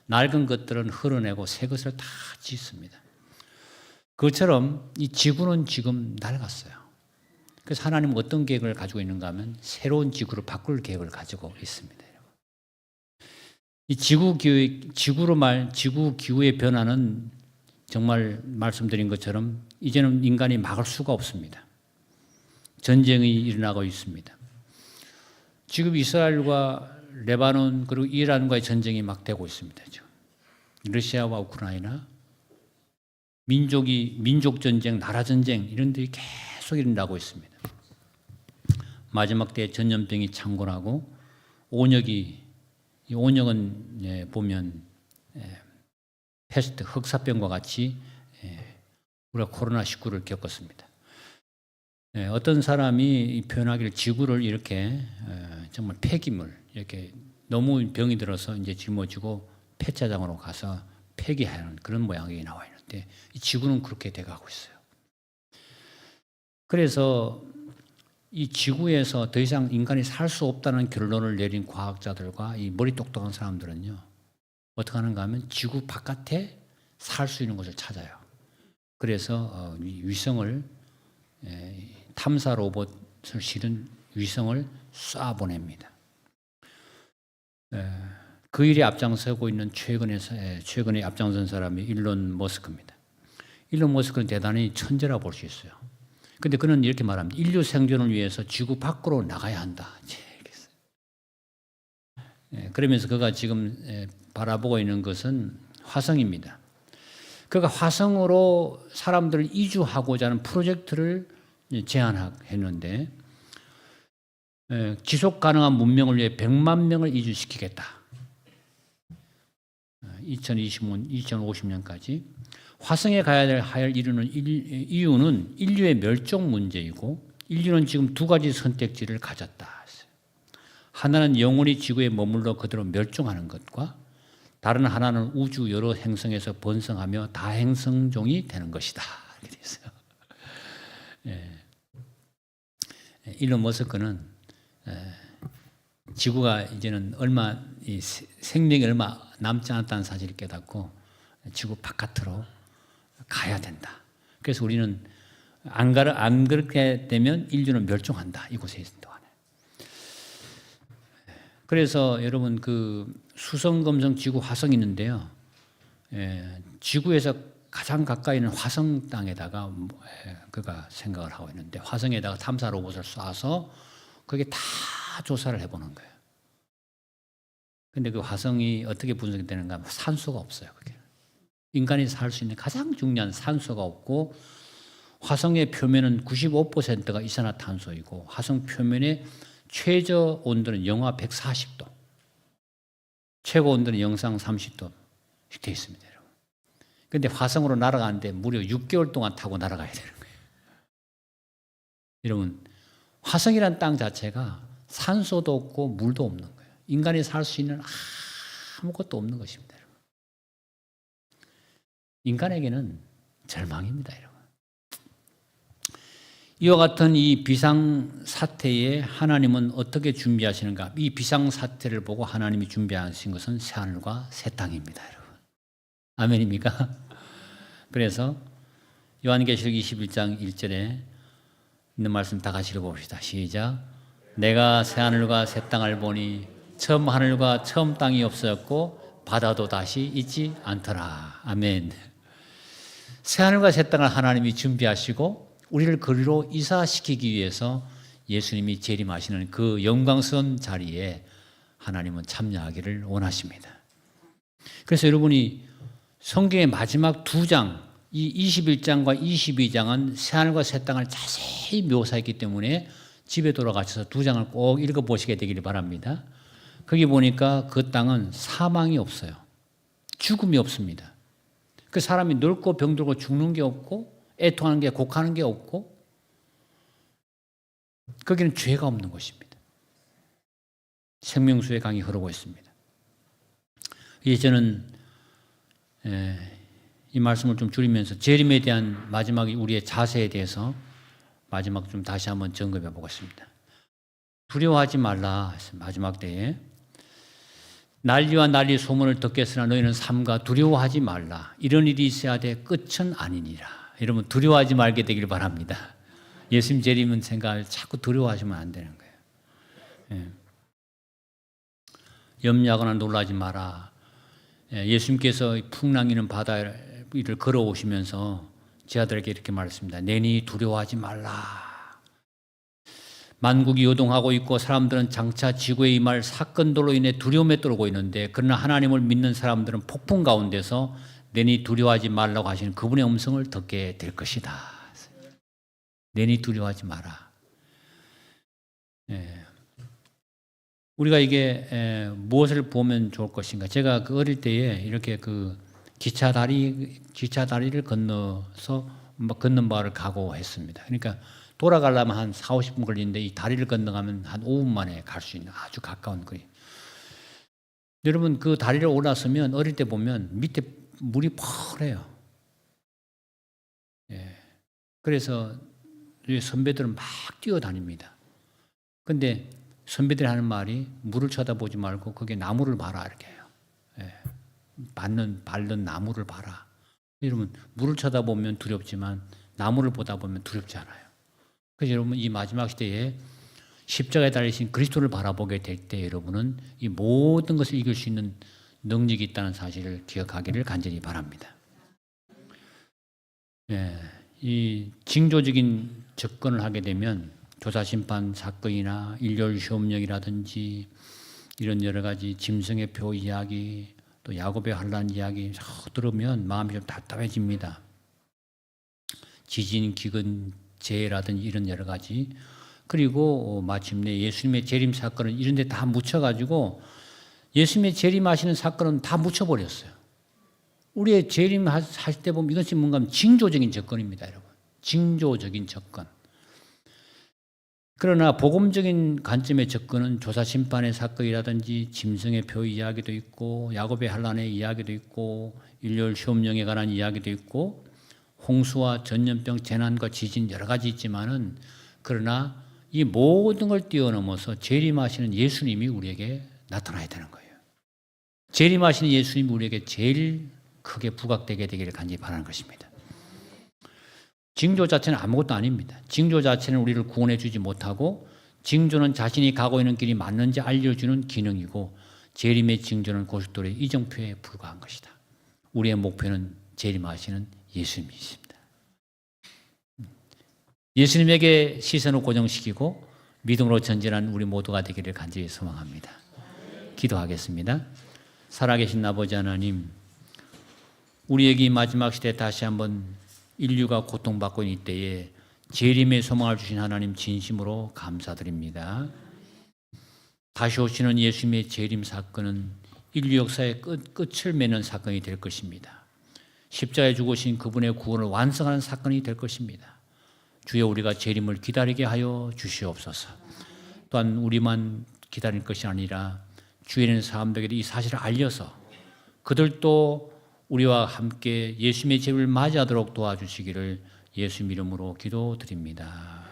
A: 낡은 것들은 헐어내고 새 것을 다 짓습니다. 그것처럼 이 지구는 지금 낡았어요. 그래서 하나님은 어떤 계획을 가지고 있는가 하면 새로운 지구를 바꿀 계획을 가지고 있습니다. 이 지구 기후의 변화는 정말 말씀드린 것처럼 이제는 인간이 막을 수가 없습니다. 전쟁이 일어나고 있습니다. 지금 이스라엘과 레바논 그리고 이란과의 전쟁이 막 되고 있습니다. 러시아와 우크라이나 민족 전쟁, 나라 전쟁 이런 데이 계속 일어나고 있습니다. 마지막 때에 전염병이 창궐하고 온역이 이 온역은 보면 패스트 흑사병과 같이 우리가 코로나19를 겪었습니다. 어떤 사람이 표현하기를 지구를 이렇게 정말 폐기물 이렇게 너무 병이 들어서 이제 짊어지고 폐차장으로 가서 폐기하는 그런 모양이 나와 있는데 이 지구는 그렇게 돼가고 있어요. 그래서 이 지구에서 더 이상 인간이 살 수 없다는 결론을 내린 과학자들과 이 머리 똑똑한 사람들은요, 어떻게 하는가 하면 지구 바깥에 살 수 있는 곳을 찾아요. 그래서 위성을 탐사 로봇을 실은 위성을 쏴 보냅니다. 그 일에 앞장서고 있는 최근에 앞장선 사람이 일론 머스크입니다. 일론 머스크는 대단히 천재라 볼 수 있어요. 근데 그는 이렇게 말합니다. 인류 생존을 위해서 지구 밖으로 나가야 한다. 그러면서 그가 지금 바라보고 있는 것은 화성입니다. 그가 화성으로 사람들을 이주하고자 하는 프로젝트를 제안했는데 지속 가능한 문명을 위해 100만 명을 이주시키겠다. 2050년까지. 화성에 가야 할 이유는 인류의 멸종 문제이고 인류는 지금 두 가지 선택지를 가졌다. 하나는 영원히 지구에 머물러 그대로 멸종하는 것과 다른 하나는 우주 여러 행성에서 번성하며 다행성종이 되는 것이다. 이렇게 돼 있어요. 일론 머스크는 지구가 이제는 생명이 얼마 남지 않았다는 사실을 깨닫고 지구 바깥으로 가야 된다. 그래서 우리는 안 그렇게 되면 인류는 멸종한다. 이곳에 있는 동안에. 그래서 여러분 그 수성, 금성, 지구, 화성이 있는데요. 지구에서 가장 가까이 있는 화성 땅에다가 그가 생각을 하고 있는데 화성에다가 탐사 로봇을 쏴서 그게 다 조사를 해보는 거예요. 근데 그 화성이 어떻게 분석이 되는가 하면 산소가 없어요. 그게. 인간이 살 수 있는 가장 중요한 산소가 없고 화성의 표면은 95%가 이산화탄소이고 화성 표면의 최저 온도는 영하 140도, 최고 온도는 영상 30도씩 되어 있습니다. 여러분. 그런데 화성으로 날아가는데 무려 6개월 동안 타고 날아가야 되는 거예요. 여러분, 화성이란 땅 자체가 산소도 없고 물도 없는 거예요. 인간이 살 수 있는 아무것도 없는 것입니다. 여러분. 인간에게는 절망입니다. 여러분. 이와 같은 이 비상사태에 하나님은 어떻게 준비하시는가? 이 비상사태를 보고 하나님이 준비하신 것은 새하늘과 새 땅입니다. 여러분. 아멘입니까? 그래서 요한계시록 21장 1절에 있는 말씀 다 같이 읽어봅시다. 시작. 내가 새하늘과 새 땅을 보니 처음 하늘과 처음 땅이 없어졌고 바다도 다시 있지 않더라. 아멘. 새하늘과 새 땅을 하나님이 준비하시고 우리를 그리로 이사시키기 위해서 예수님이 재림하시는 그 영광스러운 자리에 하나님은 참여하기를 원하십니다. 그래서 여러분이 성경의 마지막 두 장, 이 21장과 22장은 새하늘과 새 땅을 자세히 묘사했기 때문에 집에 돌아가셔서 두 장을 꼭 읽어보시게 되기를 바랍니다. 거기 보니까 그 땅은 사망이 없어요. 죽음이 없습니다. 그 사람이 늙고 병들고 죽는 게 없고 애통하는 게 곡하는 게 없고 거기는 죄가 없는 것입니다. 생명수의 강이 흐르고 있습니다. 이제 저는 이 말씀을 좀 줄이면서 재림에 대한 마지막 우리의 자세에 대해서 마지막 좀 다시 한번 점검해 보겠습니다. 두려워하지 말라. 마지막 때에 난리와 난리 소문을 듣겠으나 너희는 삼가 두려워하지 말라. 이런 일이 있어야 돼 끝은 아니니라. 여러분 두려워하지 말게 되길 바랍니다. 예수님 재림은 생각을 자꾸 두려워하시면 안 되는 거예요. 염려하거나 놀라지 마라. 예수님께서 풍랑이는 바다 위를 걸어오시면서 제 아들에게 이렇게 말했습니다. 내니 두려워하지 말라. 만국이 요동하고 있고 사람들은 장차 지구에 임할 사건들로 인해 두려움에 떨고 있는데 그러나 하나님을 믿는 사람들은 폭풍 가운데서 내니 두려워하지 말라고 하시는 그분의 음성을 듣게 될 것이다. 내니 두려워하지 마라. 우리가 이게 무엇을 보면 좋을 것인가? 제가 그 어릴 때에 이렇게 그 기차 다리를 건너서 걷는 바를 각오했습니다. 그러니까 돌아가려면 한 4, 50분 걸리는데 이 다리를 건너가면 한 5분 만에 갈 수 있는 아주 가까운 거리. 여러분 그 다리를 올라서면 어릴 때 보면 밑에 물이 펄해요. 예. 그래서 선배들은 막 뛰어다닙니다. 근데 선배들이 하는 말이 물을 쳐다보지 말고 거기에 나무를 봐라 이렇게 해요. 예. 밟는 나무를 봐라. 여러분 물을 쳐다보면 두렵지만 나무를 보다 보면 두렵지 않아요. 그래서 여러분 이 마지막 시대에 십자가에 달리신 그리스도를 바라보게 될 때 여러분은 이 모든 것을 이길 수 있는 능력이 있다는 사실을 기억하기를 간절히 바랍니다. 예, 이 징조적인 접근을 하게 되면 조사심판 사건이나 일렬시험령이라든지 이런 여러 가지 짐승의 표 이야기 또 야곱의 환난 이야기 들으면 마음이 좀 답답해집니다. 지진, 기근, 재해라든지 이런 여러 가지 그리고 마침내 예수님의 재림 사건은 이런 데 다 묻혀가지고 예수님의 재림하시는 사건은 다 묻혀버렸어요. 우리의 재림하실 때 보면 이것이 뭔가 징조적인 접근입니다, 여러분. 징조적인 접근. 그러나 복음적인 관점의 접근은 조사심판의 사건이라든지 짐승의 표 이야기도 있고 야곱의 환난의 이야기도 있고 일렬시험령에 관한 이야기도 있고 홍수와 전염병, 재난과 지진 여러 가지 있지만은 그러나 이 모든 걸 뛰어넘어서 재림하시는 예수님이 우리에게 나타나야 되는 거예요. 재림하시는 예수님이 우리에게 제일 크게 부각되게 되기를 간절히 바라는 것입니다. 징조 자체는 아무것도 아닙니다. 징조 자체는 우리를 구원해 주지 못하고 징조는 자신이 가고 있는 길이 맞는지 알려주는 기능이고 재림의 징조는 고속도로의 이정표에 불과한 것이다. 우리의 목표는 재림하시는 예수님이십니다. 예수님에게 시선을 고정시키고 믿음으로 전진하는 우리 모두가 되기를 간절히 소망합니다. 기도하겠습니다. 살아계신 아버지 하나님, 우리에게 이 마지막 시대에 다시 한번 인류가 고통받고 있는 이때에 재림의 소망을 주신 하나님 진심으로 감사드립니다. 다시 오시는 예수님의 재림 사건은 인류 역사의 끝을 맺는 사건이 될 것입니다. 십자가에 죽으신 그분의 구원을 완성하는 사건이 될 것입니다. 주여 우리가 재림을 기다리게 하여 주시옵소서. 또한 우리만 기다릴 것이 아니라 주위에 있는 사람들에게 이 사실을 알려서 그들도 우리와 함께 예수님의 재림을 맞이하도록 도와주시기를 예수 이름으로 기도드립니다.